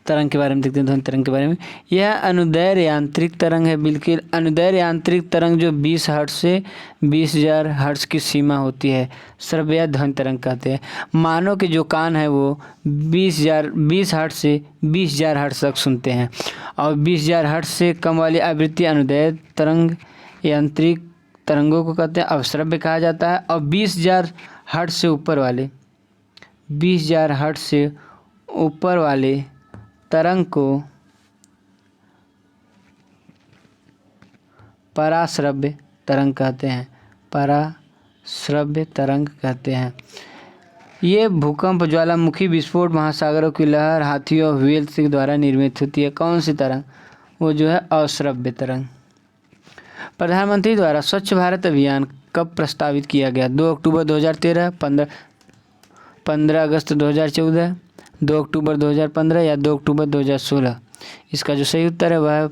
तरंग के बारे में देखते हैं। ध्वनि तरंग के बारे में, यह अनुदैर्घ्य यांत्रिक तरंग है। बिल्कुल, अनुदैर्घ्य यांत्रिक तरंग जो 20 हर्ट्ज से 20,000 हर्ट्ज की सीमा होती है, श्रव्य ध्वनि तरंग कहते हैं। मानव के जो कान है वो 20 हर्ट्ज से 20,000 हर्ट्ज तक सुनते हैं, और 20,000 हर्ट्ज से कम वाली आवृत्ति अनुदैर्घ्य तरंग यांत्रिक तरंगों को कहते हैं, अवश्रव्य कहा जाता है। और 20,000 हर्ट्ज से ऊपर वाले 20,000 हर्ट्ज से ऊपर वाले तरंग को पराश्रव्य तरंग कहते हैं, पराश्रव्य तरंग कहते हैं। ये भूकंप, ज्वालामुखी, विस्फोट, महासागरों की लहर, हाथियों, व्हेल्स के द्वारा निर्मित होती है। कौन सी तरंग? वो जो है अश्रव्य तरंग। प्रधानमंत्री द्वारा स्वच्छ भारत अभियान कब प्रस्तावित किया गया? 2 अक्टूबर 2013, 15 अगस्त 2014, 2 अक्टूबर 2015 या 2 अक्टूबर 2016? इसका जो सही उत्तर है वह है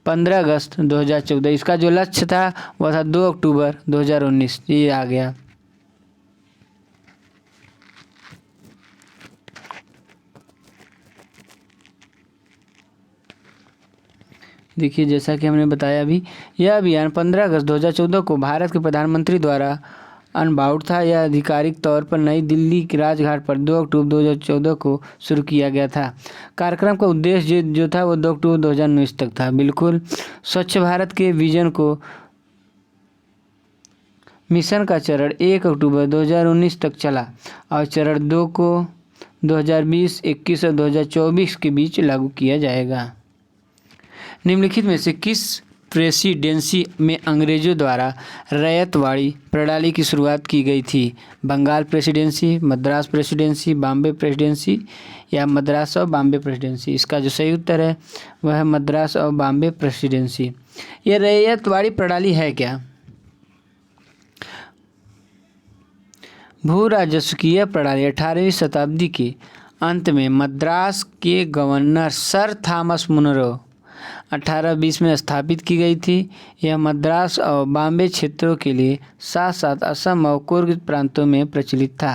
15 अगस्त 2014। इसका जो लक्ष्य था वह था 2 अक्टूबर 2019। ये आ गया। देखिए, जैसा कि हमने बताया अभी, यह अभियान 15 अगस्त 2014 को भारत के प्रधानमंत्री द्वारा अनबाउंड था। यह आधिकारिक तौर पर नई दिल्ली के राजघाट पर 2 अक्टूबर 2014 को शुरू किया गया था। कार्यक्रम का उद्देश्य जो था वो 2 अक्टूबर 2019 तक था। बिल्कुल, स्वच्छ भारत के विजन को मिशन का चरण 1 अक्टूबर 2019 तक चला, और चरण 2 को 2020, 21 और 2024 के बीच लागू किया जाएगा। निम्नलिखित में से किस प्रेसिडेंसी में अंग्रेजों द्वारा रैयतवाड़ी प्रणाली की शुरुआत की गई थी? Bengal presidency, Madras presidency, Bombay presidency या मद्रास और बॉम्बे प्रेसिडेंसी? इसका जो सही उत्तर है वह है मद्रास और बॉम्बे प्रेसिडेंसी। यह रैयतवाड़ी प्रणाली है क्या? भू राजस्वीय प्रणाली 18वीं शताब्दी के अंत में मद्रास के गवर्नर सर थॉमस मुनरो 1820 में स्थापित की गई थी। यह मद्रास और बॉम्बे क्षेत्रों के लिए साथ साथ असम और कुर्ग प्रांतों में प्रचलित था।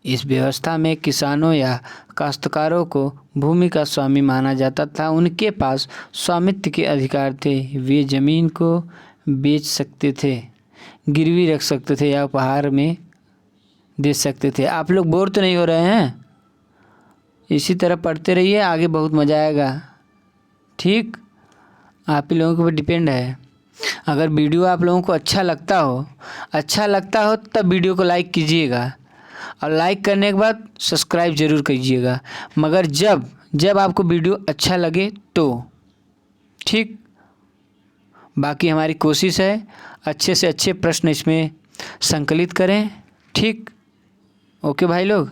इस व्यवस्था में किसानों या काश्तकारों को भूमि का स्वामी माना जाता था। उनके पास स्वामित्व के अधिकार थे। वे जमीन को बेच सकते थे, गिरवी रख सकते थे या उपहार में दे सकते थे। आप लोग बोर तो नहीं हो रहे हैं? इसी तरह पढ़ते रहिए, आगे बहुत मज़ा आएगा। ठीक, आप ही लोगों के ऊपर डिपेंड है। अगर वीडियो आप लोगों को अच्छा लगता हो तब वीडियो को लाइक कीजिएगा, और लाइक करने के बाद सब्सक्राइब ज़रूर कीजिएगा। मगर जब आपको वीडियो अच्छा लगे तो, ठीक। बाकी हमारी कोशिश है अच्छे से अच्छे प्रश्न इसमें संकलित करें। ठीक, ओके भाई लोग।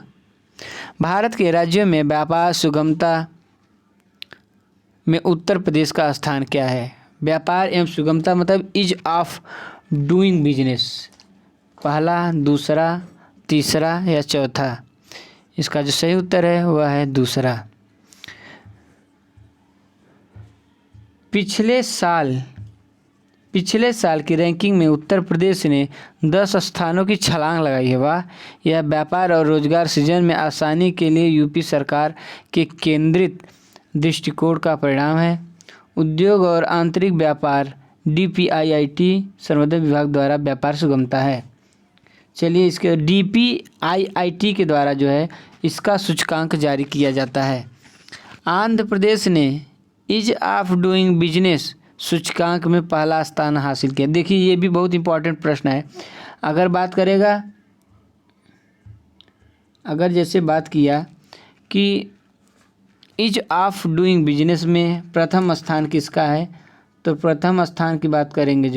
भारत के राज्यों में व्यापार सुगमता में उत्तर प्रदेश का स्थान क्या है? व्यापार एवं सुगमता मतलब ईज ऑफ डूइंग बिजनेस, पहला, दूसरा, तीसरा या चौथा? इसका जो सही उत्तर है वह है दूसरा। पिछले साल की रैंकिंग में उत्तर प्रदेश ने 10 स्थानों की छलांग लगाई है। वाह! यह व्यापार और रोजगार सृजन में आसानी के लिए यूपी सरकार के केंद्रित दृष्टिकोण का परिणाम है। उद्योग और आंतरिक व्यापार DPIIT संवर्धन विभाग द्वारा व्यापार सुगमता है। चलिए इसके DPIIT के द्वारा जो है इसका सूचकांक जारी किया जाता है। आंध्र प्रदेश ने ईज ऑफ डूइंग बिजनेस सूचकांक में पहला स्थान हासिल किया। देखिए ये भी बहुत इंपॉर्टेंट प्रश्न है। अगर जैसे बात किया कि ईज ऑफ डूइंग बिजनेस में प्रथम स्थान किसका है, तो प्रथम स्थान की बात करेंगे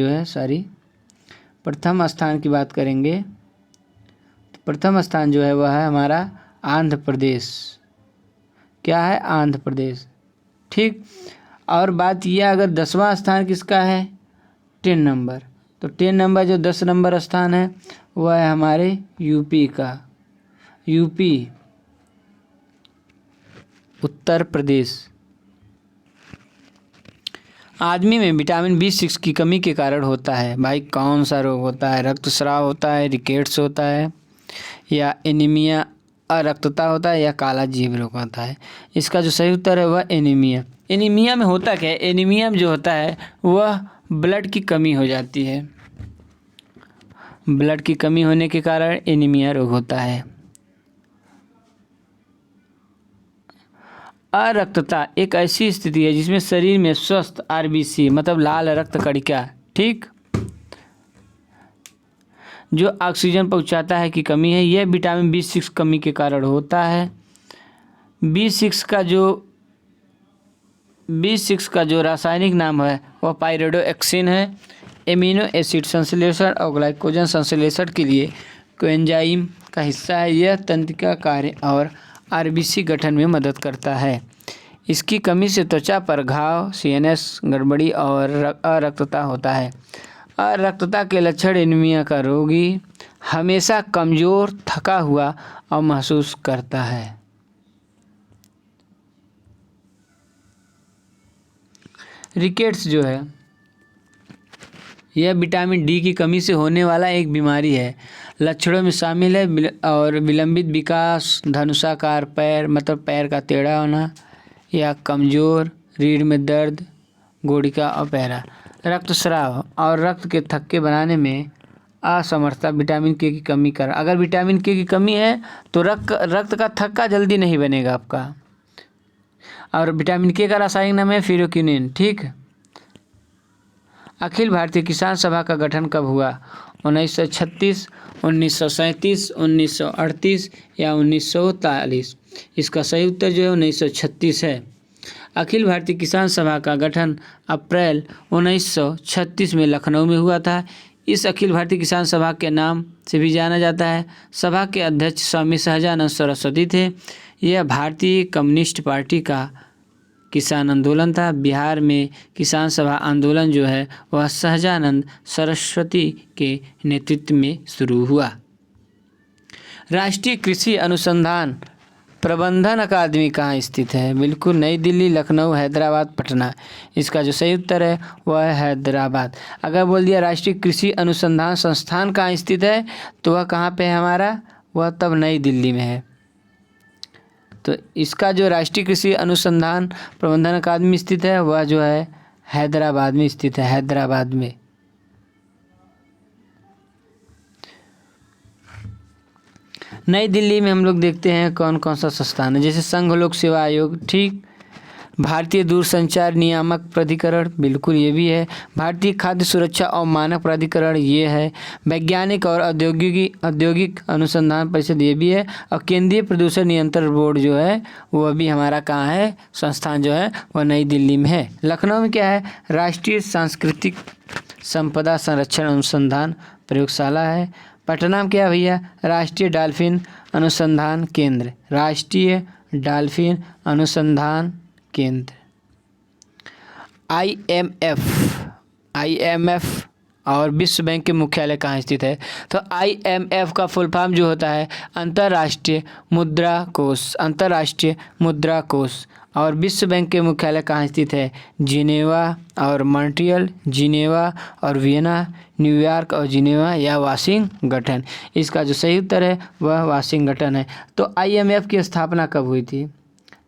प्रथम स्थान जो है वह है हमारा आंध्र प्रदेश। क्या है? आंध्र प्रदेश। ठीक। और बात यह अगर 10वां स्थान किसका है, 10 नंबर, तो 10 नंबर जो 10 नंबर स्थान है वह है हमारे यूपी का, यूपी उत्तर प्रदेश। आदमी में विटामिन B6 की कमी के कारण होता है। भाई कौन सा रोग होता है? रक्तस्राव होता है, रिकेट्स होता है, या एनीमिया अरक्तता होता है, या काला जीव रोग होता है। इसका जो सही उत्तर है वह एनीमिया। एनीमिया में होता क्या है? एनीमिया में जो होता है वह ब्लड की कमी हो जाती है। ब्लड की कमी होने के कारण एनीमिया रोग होता है। अरक्तता एक ऐसी स्थिति है जिसमें शरीर में स्वस्थ RBC मतलब लाल रक्त कणिका, ठीक, जो ऑक्सीजन पहुंचाता है की कमी है। यह विटामिन B6 कमी के कारण होता है। B6 का जो रासायनिक नाम है वह पाइरिडोक्सिन है। एमिनो एसिड संश्लेषण और ग्लाइकोजन संश्लेषण के लिए कोएंजाइम का हिस्सा है। यह तंत्रिका कार्य और RBC गठन में मदद करता है। इसकी कमी से त्वचा पर घाव, CNS गड़बड़ी और अरक्तता होता है। अरक्तता के लक्षण एनीमिया का रोगी हमेशा कमज़ोर, थका हुआ और महसूस करता है। रिकेट्स जो है यह विटामिन D की कमी से होने वाला एक बीमारी है। लक्षणों में शामिल है और विलंबित विकास, धनुषाकार पैर मतलब पैर का टेढ़ा होना, या कमज़ोर, रीढ़ में दर्द, गोड़िका और पैरा, रक्तस्राव और रक्त के थक्के बनाने में असमर्थता विटामिन K की कमी कर। अगर विटामिन K की कमी है तो रक्त का थक्का जल्दी नहीं बनेगा आपका। और विटामिन K का रासायनिक नाम है फेरोक्विनिन, ठीक। अखिल भारतीय किसान सभा का गठन कब हुआ? 1936, 1937, 1938 या 1943? इसका सही उत्तर जो है 1936 है। अखिल भारतीय किसान सभा का गठन अप्रैल 1936 में लखनऊ में हुआ था। इस अखिल भारतीय किसान सभा के नाम से भी जाना जाता है। सभा के अध्यक्ष स्वामी सहजानंद सरस्वती थे। यह भारतीय कम्युनिस्ट पार्टी का किसान आंदोलन था। बिहार में किसान सभा आंदोलन जो है वह सहजानंद सरस्वती के नेतृत्व में शुरू हुआ। राष्ट्रीय कृषि अनुसंधान प्रबंधन अकादमी कहाँ स्थित है? बिल्कुल नई दिल्ली, लखनऊ, हैदराबाद, पटना। इसका जो सही उत्तर है वह है हैदराबाद। अगर बोल दिया राष्ट्रीय कृषि अनुसंधान संस्थान कहाँ स्थित है तो वह कहाँ पे है हमारा? वह तब नई दिल्ली में है। तो इसका जो राष्ट्रीय कृषि अनुसंधान प्रबंधन अकादमी स्थित है वह जो है हैदराबाद में स्थित है, हैदराबाद में। नई दिल्ली में हम लोग देखते हैं कौन कौन सा संस्थान है, जैसे संघ लोक सेवा आयोग, ठीक, भारतीय दूरसंचार नियामक प्राधिकरण, बिल्कुल ये भी है, भारतीय खाद्य सुरक्षा और मानक प्राधिकरण ये है, वैज्ञानिक और औद्योगिक अनुसंधान परिषद ये भी है, और केंद्रीय प्रदूषण नियंत्रण बोर्ड जो है वह भी हमारा कहाँ है? संस्थान जो है वह नई दिल्ली में है। लखनऊ में क्या है? राष्ट्रीय सांस्कृतिक संपदा संरक्षण अनुसंधान प्रयोगशाला है। पटना में क्या भैया? राष्ट्रीय डॉल्फिन अनुसंधान केंद्र, राष्ट्रीय डॉल्फिन अनुसंधान केंद्र। IMF और विश्व बैंक के मुख्यालय कहाँ स्थित है? तो IMF का फुल फॉर्म जो होता है अंतर्राष्ट्रीय मुद्रा कोष। और विश्व बैंक के मुख्यालय कहाँ स्थित है? जिनेवा और मॉन्ट्रियल, जिनेवा और वियना, न्यूयॉर्क और जिनेवा या वाशिंगटन। इसका जो सही उत्तर है वह वाशिंगटन है। तो IMF की स्थापना कब हुई थी?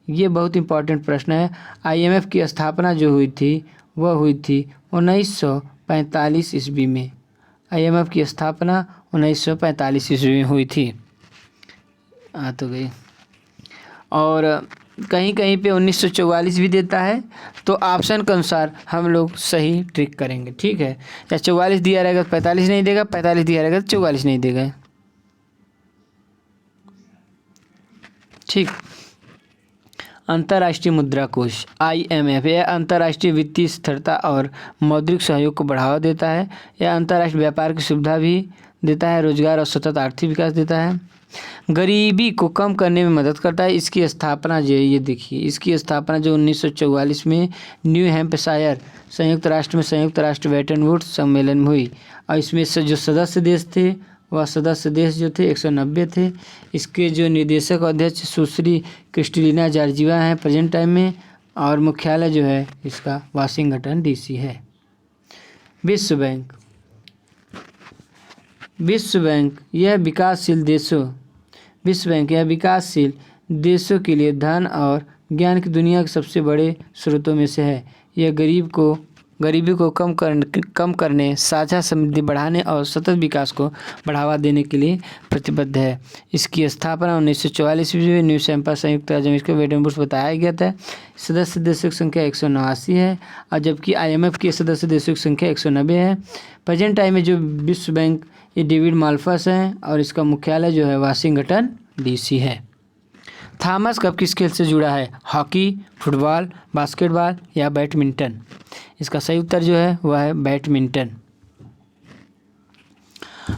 ये बहुत इंपॉर्टेंट प्रश्न है। IMF की स्थापना जो हुई थी वह हुई थी 1945 ईस्वी में। IMF की स्थापना 1945 ईस्वी में हुई थी। आ तो गई। और कहीं कहीं पे 1944 भी देता है, तो ऑप्शन के अनुसार हम लोग सही ट्रिक करेंगे, ठीक है। या 44 दिया रहेगा तो 45 नहीं देगा, 45 दिया रहेगा तो 44 नहीं देगा, ठीक। अंतर्राष्ट्रीय मुद्रा कोष IMF यह अंतर्राष्ट्रीय वित्तीय स्थिरता और मौद्रिक सहयोग को बढ़ावा देता है। यह अंतर्राष्ट्रीय व्यापार की सुविधा भी देता है, रोजगार और सतत आर्थिक विकास देता है, गरीबी को कम करने में मदद करता है। इसकी स्थापना जो ये देखिए, इसकी स्थापना जो 1944 में न्यू हैम्पशायर संयुक्त राष्ट्र में संयुक्त राष्ट्र वेटन वुड्स सम्मेलन में हुई। और इसमें से जो सदस्य देश थे वह सदस्य देश जो थे 190 थे। इसके जो निदेशक अध्यक्ष सुश्री क्रिस्टलिना जॉर्जिवा हैं प्रेजेंट टाइम में, और मुख्यालय जो है इसका वाशिंगटन DC है। विश्व बैंक यह विकासशील देशों के लिए धन और ज्ञान की दुनिया के सबसे बड़े स्रोतों में से है। यह गरीबी को कम करने, साझा समृद्धि बढ़ाने और सतत विकास को बढ़ावा देने के लिए प्रतिबद्ध है। इसकी स्थापना 1944 में न्यू हैम्पशायर संयुक्त राज्य अमेरिका वेटन वुड्स बताया गया था। सदस्य देशों की संख्या 189 है, और जबकि IMF के सदस्य देशों की संख्या 190 है। प्रेजेंट टाइम में जो विश्व बैंक ये डेविड माल्पास हैं, और इसका मुख्यालय जो है वाशिंगटन DC है। थॉमस कप किस खेल से जुड़ा है? हॉकी, फुटबॉल, बास्केटबॉल या बैडमिंटन? इसका सही उत्तर जो है वह है बैडमिंटन।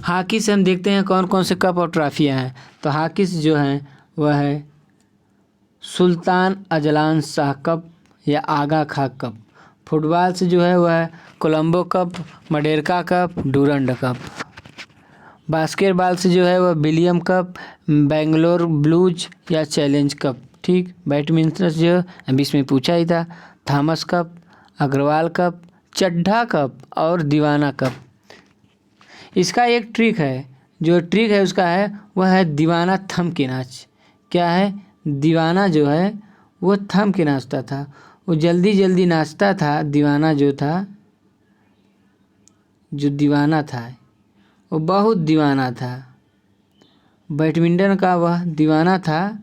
हॉकी से हम देखते हैं कौन कौन से कप और ट्रॉफियाँ हैं। तो हॉकी से जो है वह है सुल्तान अजलान शाह कप या आगा खां कप। फुटबॉल से जो है वह है Colombo cup, Merdeka cup, Durand cup. Basketball से जो है वह विलियम कप, बेंगलोर ब्लूज या चैलेंज कप, ठीक। बैडमिंटन से जो बीच में पूछा ही था, Thomas cup, Agarwal cup, Chadha cup और दीवाना कप। इसका एक ट्रिक है, जो ट्रिक है उसका है वह है दीवाना थम के नाच। क्या है? दीवाना जो है वो थम के नाचता था, वो जल्दी जल्दी नाचता था। दीवाना जो था, जो दीवाना था वो बहुत दीवाना था। बैडमिंटन का वह दीवाना था।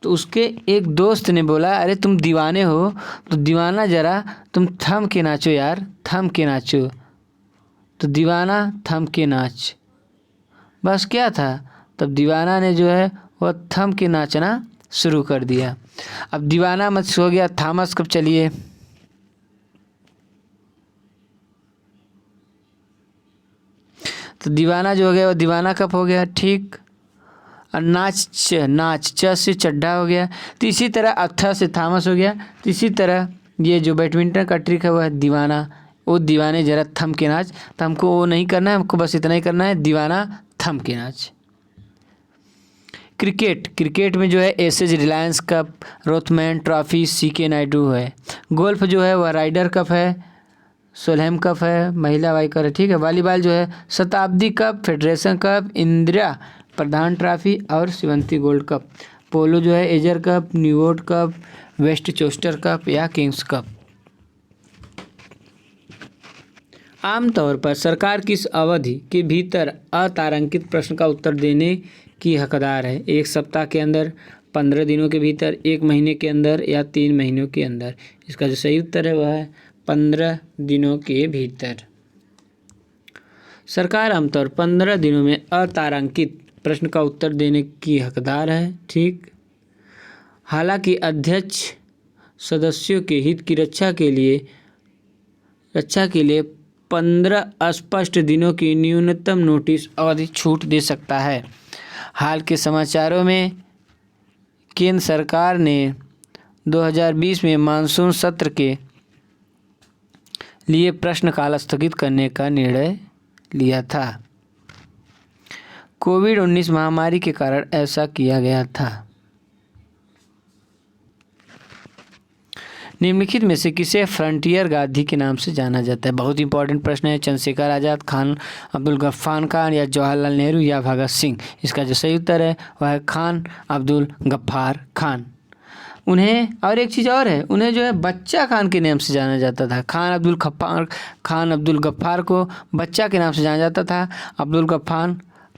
तो उसके एक दोस्त ने बोला, अरे तुम दीवाने हो तो दीवाना जरा तुम थम के नाचो यार, थम के नाचो। तो दीवाना थम के नाच, बस क्या था, तब दीवाना ने जो है वह थम के नाचना शुरू कर दिया। अब दीवाना मत सो गया, थॉमस कप चलिए। तो दीवाना जो हो गया वो दीवाना कप हो गया, ठीक। और नाच च से चड्ढा हो गया। तो इसी तरह अथा से थॉमस हो गया। तो इसी तरह ये जो बैडमिंटन का ट्रिक है वह है दीवाना, वो दीवाने जरा थम के नाच। तो हमको वो नहीं करना है, हमको बस इतना ही करना है, दीवाना थम के नाच। क्रिकेट में जो है एसएज Reliance cup, Rothman trophy, CK Naidu है। गोल्फ जो है वह राइडर कप है, सोलहेम कप है, महिला वाइकर है, ठीक है। वॉलीबॉल जो है Shatabdi cup, federation cup, Indira Pradhan trophy और शिवंती गोल्ड कप। पोलो जो है एजर कप, न्यूवोर्ड कप, वेस्ट चेस्टर कप या किंग्स कप। आमतौर पर सरकार किस अवधि के भीतर अतारांकित प्रश्न का उत्तर देने की हकदार है? 1 सप्ताह के अंदर, 15 दिनों के भीतर, 1 महीने के अंदर या 3 महीनों के अंदर? इसका जो सही उत्तर है वह है 15 दिनों के भीतर। सरकार आमतौर 15 दिनों में अतारांकित प्रश्न का उत्तर देने की हकदार है, ठीक। हालांकि अध्यक्ष सदस्यों के हित की रक्षा के लिए 15 अस्पष्ट दिनों की न्यूनतम नोटिस अवधि छूट दे सकता है। हाल के समाचारों में केंद्र सरकार ने 2020 में मानसून सत्र के लिए प्रश्नकाल स्थगित करने का निर्णय लिया था। कोविड-19 महामारी के कारण ऐसा किया गया था। निम्नलिखित में से किसे फ्रंटियर गांधी के नाम से जाना जाता है? बहुत इंपॉर्टेंट प्रश्न है। चंद्रशेखर आज़ाद, खान अब्दुल गफ्फार खान या जवाहरलाल नेहरू या भगत सिंह? इसका जो सही उत्तर है वह है खान अब्दुल गफ्फार खान। उन्हें और एक चीज़ और है, उन्हें जो है बच्चा खान के नाम से जाना जाता था। खान अब्दुल गफ्फार को बच्चा के नाम से जाना जाता था।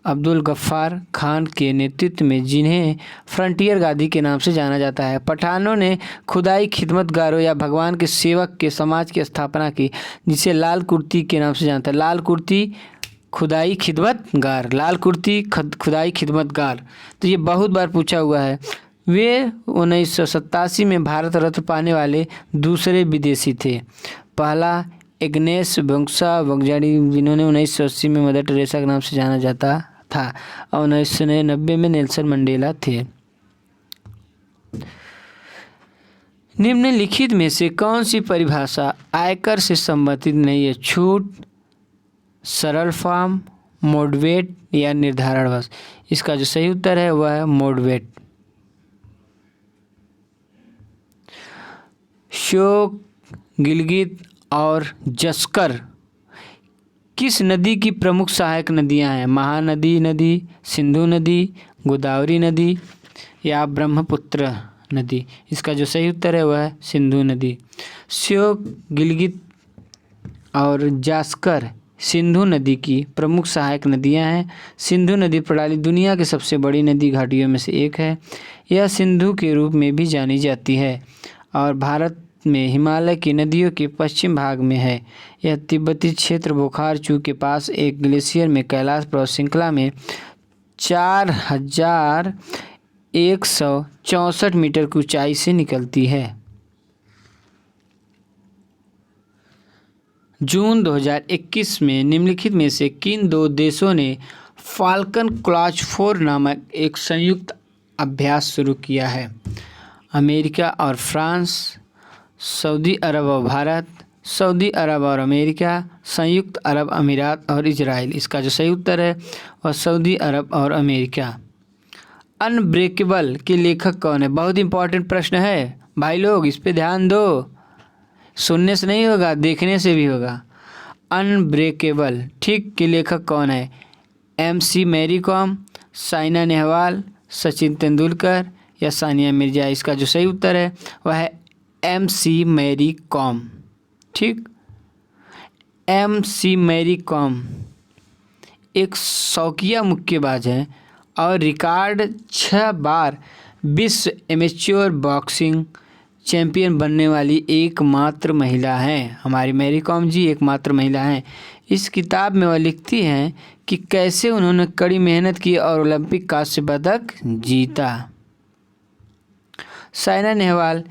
अब्दुल गफ्फार खान के नेतृत्व में जिन्हें फ्रंटियर गादी के नाम से जाना जाता है। पठानों ने खुदाई खिदमतगारों या भगवान के सेवक के समाज की स्थापना की, जिसे लाल कुर्ती के नाम से जानता है। लाल कुर्ती खुदाई खिदमतगार। तो ये बहुत बार पूछा हुआ है। वे 1987 में भारत रत्न पाने वाले दूसरे विदेशी थे। पहला इग्नेस बोंगसा वंगजारी, जिन्होंने 1980 में मदर टेरेसा के नाम से जाना जाता था, और 1990 में नेल्सन मंडेला थे। निम्नलिखित में से कौन सी परिभाषा आयकर से संबंधित नहीं है? छूट, सरल फॉर्म, मॉडरेट या निर्धारणवश। इसका जो सही उत्तर है वह है मॉडरेट। श्योक, गिलगित और जस्कर किस नदी की प्रमुख सहायक नदियां हैं? महानदी नदी, सिंधु नदी, गोदावरी नदी या ब्रह्मपुत्र नदी। इसका जो सही उत्तर है वह है सिंधु नदी। श्योक, गिलगित और जास्कर सिंधु नदी की प्रमुख सहायक नदियां हैं। सिंधु नदी प्रणाली दुनिया की सबसे बड़ी नदी घाटियों में से एक है। यह सिंधु के रूप में भी जानी जाती है और भारत में हिमालय की नदियों के पश्चिम भाग में है। यह तिब्बती क्षेत्र बोखारचू के पास एक ग्लेशियर में कैलाश पर्वत श्रृंखला में 4164 मीटर की ऊंचाई से निकलती है। जून 2021 में निम्नलिखित में से किन दो देशों ने फाल्कन क्लॉच 4 नामक एक संयुक्त अभ्यास शुरू किया है? अमेरिका और फ्रांस, सऊदी अरब और भारत, सऊदी अरब और अमेरिका, संयुक्त अरब अमीरात और इजराइल। इसका जो सही उत्तर है वह सऊदी अरब और अमेरिका। अनब्रेकेबल के लेखक कौन है? बहुत इंपॉर्टेंट प्रश्न है भाई लोग, इस पे ध्यान दो। सुनने से नहीं होगा, देखने से भी होगा। अनब्रेकेबल ठीक के लेखक कौन है? MC मैरी कॉम, साइना नेहवाल, सचिन तेंदुलकर या सानिया मिर्जा। इसका जो सही उत्तर है वह है MC मैरी कॉम। ठीक, MC मैरी कॉम एक शौकिया मुक्केबाज है और रिकॉर्ड 6 बार विश्व एमेच्योर बॉक्सिंग चैंपियन बनने वाली एकमात्र महिला हैं। हमारी मैरी कॉम जी एकमात्र महिला हैं। इस किताब में वह लिखती हैं कि कैसे उन्होंने कड़ी मेहनत की और ओलंपिक कांस्य पदक जीता। साइना नेहवाल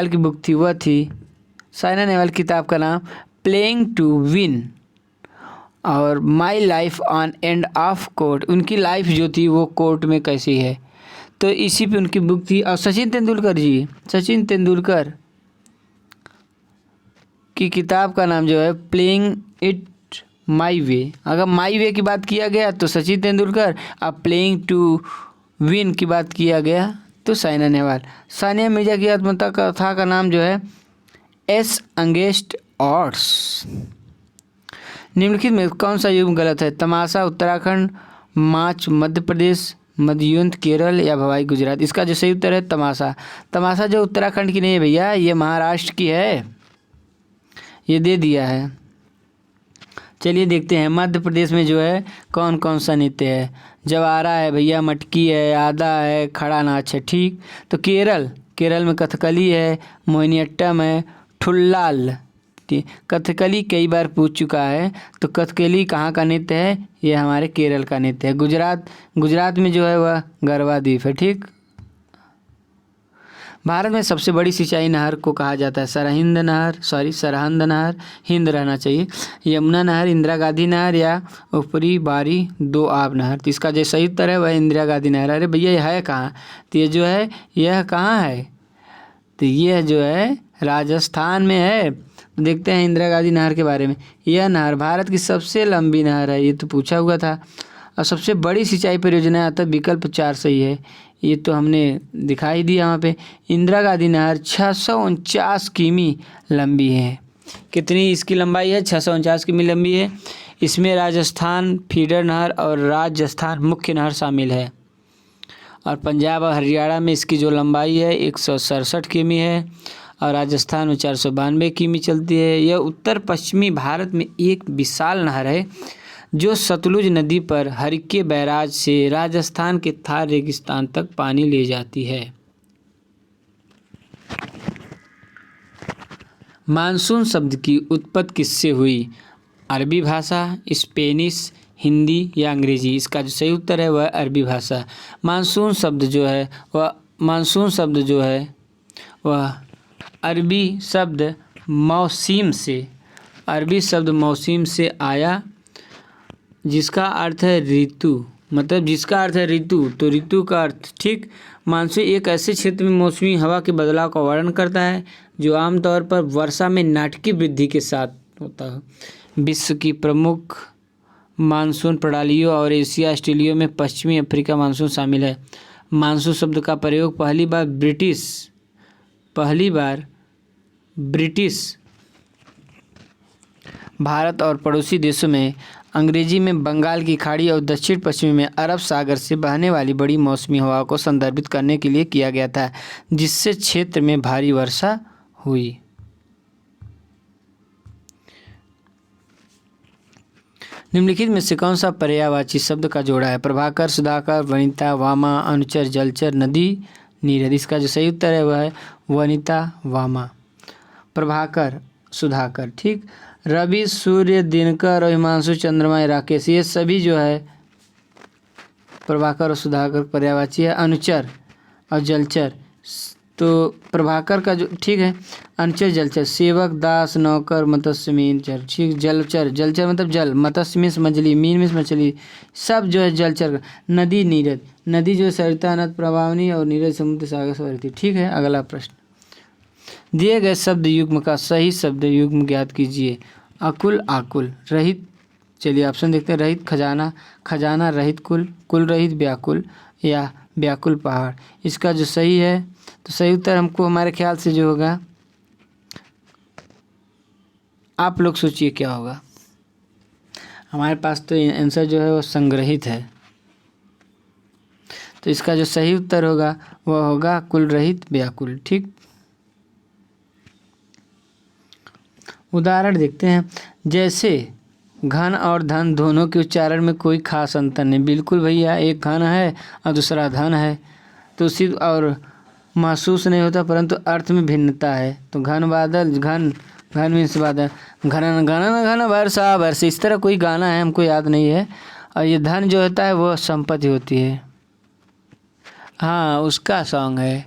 की बुक थी वह थी, साइना नेहवाल किताब का नाम प्लेइंग टू विन और my life on end of court. उनकी लाइफ जो थी वो कोर्ट में कैसी है, तो इसी पे उनकी बुक थी। और सचिन तेंदुलकर की किताब का नाम जो है प्लेइंग इट माई वे। अगर माई वे की बात किया गया तो सचिन तेंदुलकर, अब प्लेइंग टू विन की बात किया गया तो साइना नेहवाल। सानिया मिर्जा की आत्मकथा कथा का नाम जो है एस अगेंस्ट ऑड्स। निम्नलिखित में कौन सा युग गलत है? तमाशा उत्तराखंड, माच मध्य प्रदेश, मध्युंत केरल या भवाई गुजरात। इसका जो सही उत्तर है तमाशा जो उत्तराखंड की नहीं है भैया, ये महाराष्ट्र की है, ये दे दिया है। चलिए देखते हैं मध्य प्रदेश में जो है कौन कौन सा नृत्य है। जवारा है भैया, मटकी है, आधा है, खड़ा नाच है। ठीक, तो केरल में कथकली है, मोहिनीअट्टम है, ठुल्लाल। कथकली कई बार पूछ चुका है, तो कथकली कहाँ का नृत्य है? ये हमारे केरल का नृत्य है। गुजरात में जो है वह गरबा द्वीप है। ठीक, भारत में सबसे बड़ी सिंचाई नहर को कहा जाता है सरहिंद नहर, हिंद रहना चाहिए, यमुना नहर, इंदिरा गांधी नहर या ऊपरी बारी दो आब नहर। तो इसका जो सही उत्तर है वह इंदिरा गांधी नहर। अरे भैया यह है कहाँ? तो ये जो है यह कहाँ है? तो यह जो है राजस्थान में है। तो देखते हैं इंदिरा गांधी नहर के बारे में। यह नहर भारत की सबसे लंबी नहर है, ये तो पूछा हुआ था। और सबसे बड़ी सिंचाई परियोजना आता है विकल्प 4 सही है, ये तो हमने दिखाई दिया वहाँ पे। इंदिरा गांधी नहर 649 किमी लंबी है। कितनी इसकी लंबाई है? 649 किमी लंबी है। इसमें राजस्थान फीडर नहर और राजस्थान मुख्य नहर शामिल है। और पंजाब और हरियाणा में इसकी जो लंबाई है 167 किमी है और राजस्थान में 492 किमी चलती है। यह उत्तर पश्चिमी भारत में एक विशाल नहर है जो सतलुज नदी पर हरिके बैराज से राजस्थान के थार रेगिस्तान तक पानी ले जाती है। मानसून शब्द की उत्पत्ति किससे हुई? अरबी भाषा, स्पेनिश, हिंदी या अंग्रेजी? इसका जो सही उत्तर है वह अरबी भाषा। मानसून शब्द जो है वह अरबी शब्द मौसीम से आया जिसका अर्थ है ऋतु, तो ऋतु का अर्थ ठीक। मानसून एक ऐसे क्षेत्र में मौसमी हवा के बदलाव का वर्णन करता है जो आमतौर पर वर्षा में नाटकीय वृद्धि के साथ होता है। विश्व की प्रमुख मानसून प्रणालियों और एशिया ऑस्ट्रेलिया में पश्चिमी अफ्रीका मानसून शामिल है। मानसून शब्द का प्रयोग पहली बार ब्रिटिश भारत और पड़ोसी देशों में अंग्रेजी में बंगाल की खाड़ी और दक्षिण पश्चिम में अरब सागर से बहने वाली बड़ी मौसमी हवा को संदर्भित करने के लिए किया गया था, जिससे क्षेत्र में भारी वर्षा हुई। निम्नलिखित में से कौन सा पर्यायवाची शब्द का जोड़ा है? प्रभाकर, सुधाकर, वनिता, वामा, अनुचर, जलचर, नदी, नीरद। इसका जो सही उत्तर है वह है वनिता, वामा। प्रभाकर, सुधाकर ठीक। रवि, सूर्य, दिनकर और हिमांशु, चंद्रमा, राकेश, ये सभी जो है प्रभाकर और सुधाकर पर्यायवाची है। अनुचर और जलचर, तो प्रभाकर का जो ठीक है अनुचर, जलचर, सेवक, दास, नौकर, मत्स्य, मीन, जल ठीक। जलचर मतलब जल, मत्स्य मीन्स मछली, मीन मीन्स मछली, सब जो है जलचर। नदी, नीरद, नदी जो सरिता, नद, प्रवाहिनी और नीरद समुद्र सागर से बहती ठीक है। अगला प्रश्न, दिए गए शब्द युग्म का सही शब्द युग्म ज्ञात कीजिए। अकुल, आकुल, रहित, चलिए ऑप्शन देखते हैं। रहित खजाना, खजाना रहित कुल, कुल रहित व्याकुल या व्याकुल पहाड़। इसका जो सही है तो सही उत्तर हमको हमारे ख्याल से जो होगा, आप लोग सोचिए क्या होगा। हमारे पास तो आंसर जो है वो संग्रहित है, तो इसका जो सही उत्तर होगा वह होगा कुल रहित व्याकुल ठीक। उदाहरण देखते हैं, जैसे घन और धन दोनों के उच्चारण में कोई खास अंतर नहीं। बिल्कुल भैया, एक घन है और दूसरा धन है तो उसी और महसूस नहीं होता, परंतु अर्थ में भिन्नता है। तो घन बादल, घन मीन्स बादल, घन घन वर्षा, इस तरह कोई गाना है, हमको याद नहीं है। और ये धन जो होता है वह संपत्ति होती है। हाँ, उसका सॉन्ग है,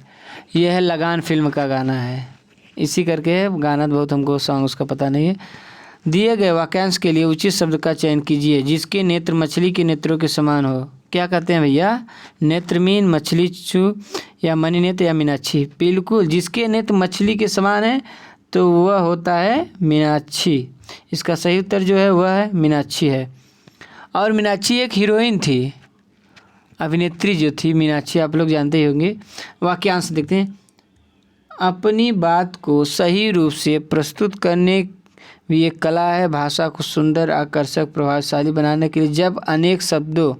यह है लगान फिल्म का गाना है, इसी करके गाना बहुत हमको सॉन्ग उसका पता नहीं है। दिए गए वाक्यांश के लिए उचित शब्द का चयन कीजिए जिसके नेत्र मछली के नेत्रों के समान हो। क्या कहते हैं भैया? नेत्रमीन, मछली चू या मणि नेत्र या मीनाक्षी। बिल्कुल, जिसके नेत्र मछली के समान है तो वह होता है मीनाक्षी। इसका सही उत्तर जो है वह है मीनाक्षी है। और मीनाक्षी एक हीरोइन थी, अभिनेत्री जो थी मीनाक्षी, आप लोग जानते ही होंगे। वाक्यांश देखते हैं, अपनी बात को सही रूप से प्रस्तुत करने भी एक कला है। भाषा को सुंदर, आकर्षक, प्रभावशाली बनाने के लिए जब अनेक शब्दों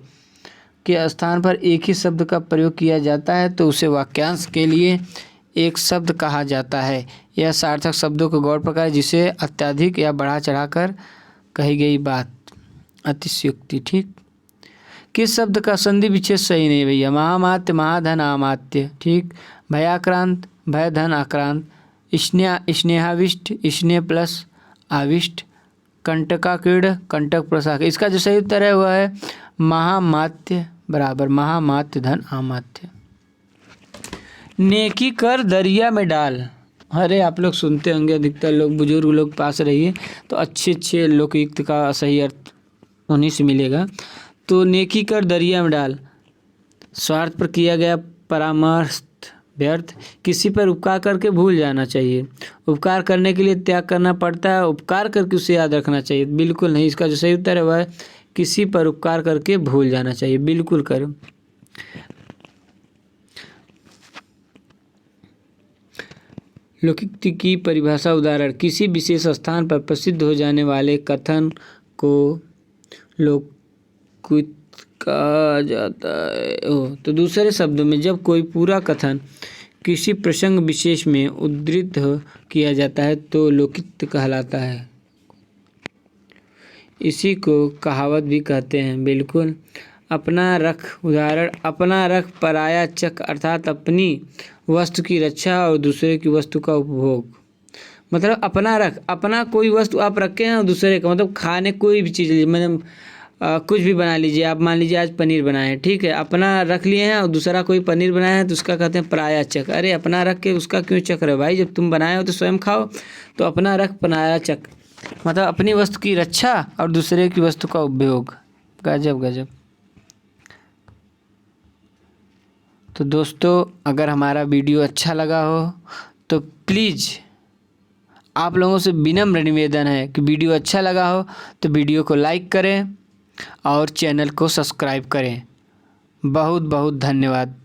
के स्थान पर एक ही शब्द का प्रयोग किया जाता है तो उसे वाक्यांश के लिए एक शब्द कहा जाता है। यह सार्थक शब्दों का गौड़ प्रकार है जिसे अत्यधिक या बढ़ा चढ़ाकर कही गई बात, अतिशयोक्ति ठीक। किस शब्द का संधि विच्छेद सही नहीं भैया? महामात्य, महाधन, आमात्य ठीक। भयाक्रांत, भय धन आक्रांत, स्नेहाविष्ट, स्नेह प्लस आविष्ट, कंटकाकीर्ण, कंटक प्लस आक। इसका जो सही उत्तर है वह है महामात्य बराबर महामात्य धन आमात्य। नेकी कर दरिया में डाल, अरे आप लोग सुनते होंगे, अधिकतर लोग बुजुर्ग लोग पास रहिए तो अच्छे लोकयुक्त का सही अर्थ उन्हीं से मिलेगा। तो नेकी कर दरिया में डाल, स्वार्थ पर किया गया परामर्श व्यर्थ, किसी पर उपकार करके भूल जाना चाहिए, उपकार करने के लिए त्याग करना पड़ता है, उपकार करके उसे याद रखना चाहिए। बिल्कुल नहीं, इसका जो सही उत्तर है वह है किसी पर उपकार करके भूल जाना चाहिए। बिल्कुल करो। लोकोक्ति की परिभाषा उदाहरण, किसी विशेष स्थान पर प्रसिद्ध हो जाने वाले कथन को लोकोक्ति कहा जाता है। तो दूसरे शब्दों में जब कोई पूरा कथन किसी प्रसंग विशेष में उद्धृत किया जाता है तो लोकित कहलाता है। इसी को कहावत भी कहते हैं। बिल्कुल। अपना रख, उदाहरण अपना रख पराया चक, अर्थात अपनी वस्तु की रक्षा और दूसरे की वस्तु का उपभोग। मतलब अपना रख, अपना कोई वस्तु आप रखे हैं और दूसरे का, मतलब खाने कोई भी चीज़, मतलब कुछ भी बना लीजिए आप, मान लीजिए आज पनीर बनाए, ठीक है, अपना रख लिए हैं और दूसरा कोई पनीर बनाया है तो उसका कहते हैं पराया चक। अरे अपना रख के उसका क्यों चक रहे हो भाई, जब तुम बनाए हो तो स्वयं खाओ। तो अपना रख पराया चक, मतलब अपनी वस्तु की रक्षा और दूसरे की वस्तु का उपयोग। गजब गजब। तो दोस्तों अगर हमारा वीडियो अच्छा लगा हो तो प्लीज़ आप लोगों से विनम्र निवेदन है कि वीडियो अच्छा लगा हो तो वीडियो को लाइक करें और चैनल को सब्सक्राइब करें। बहुत बहुत धन्यवाद।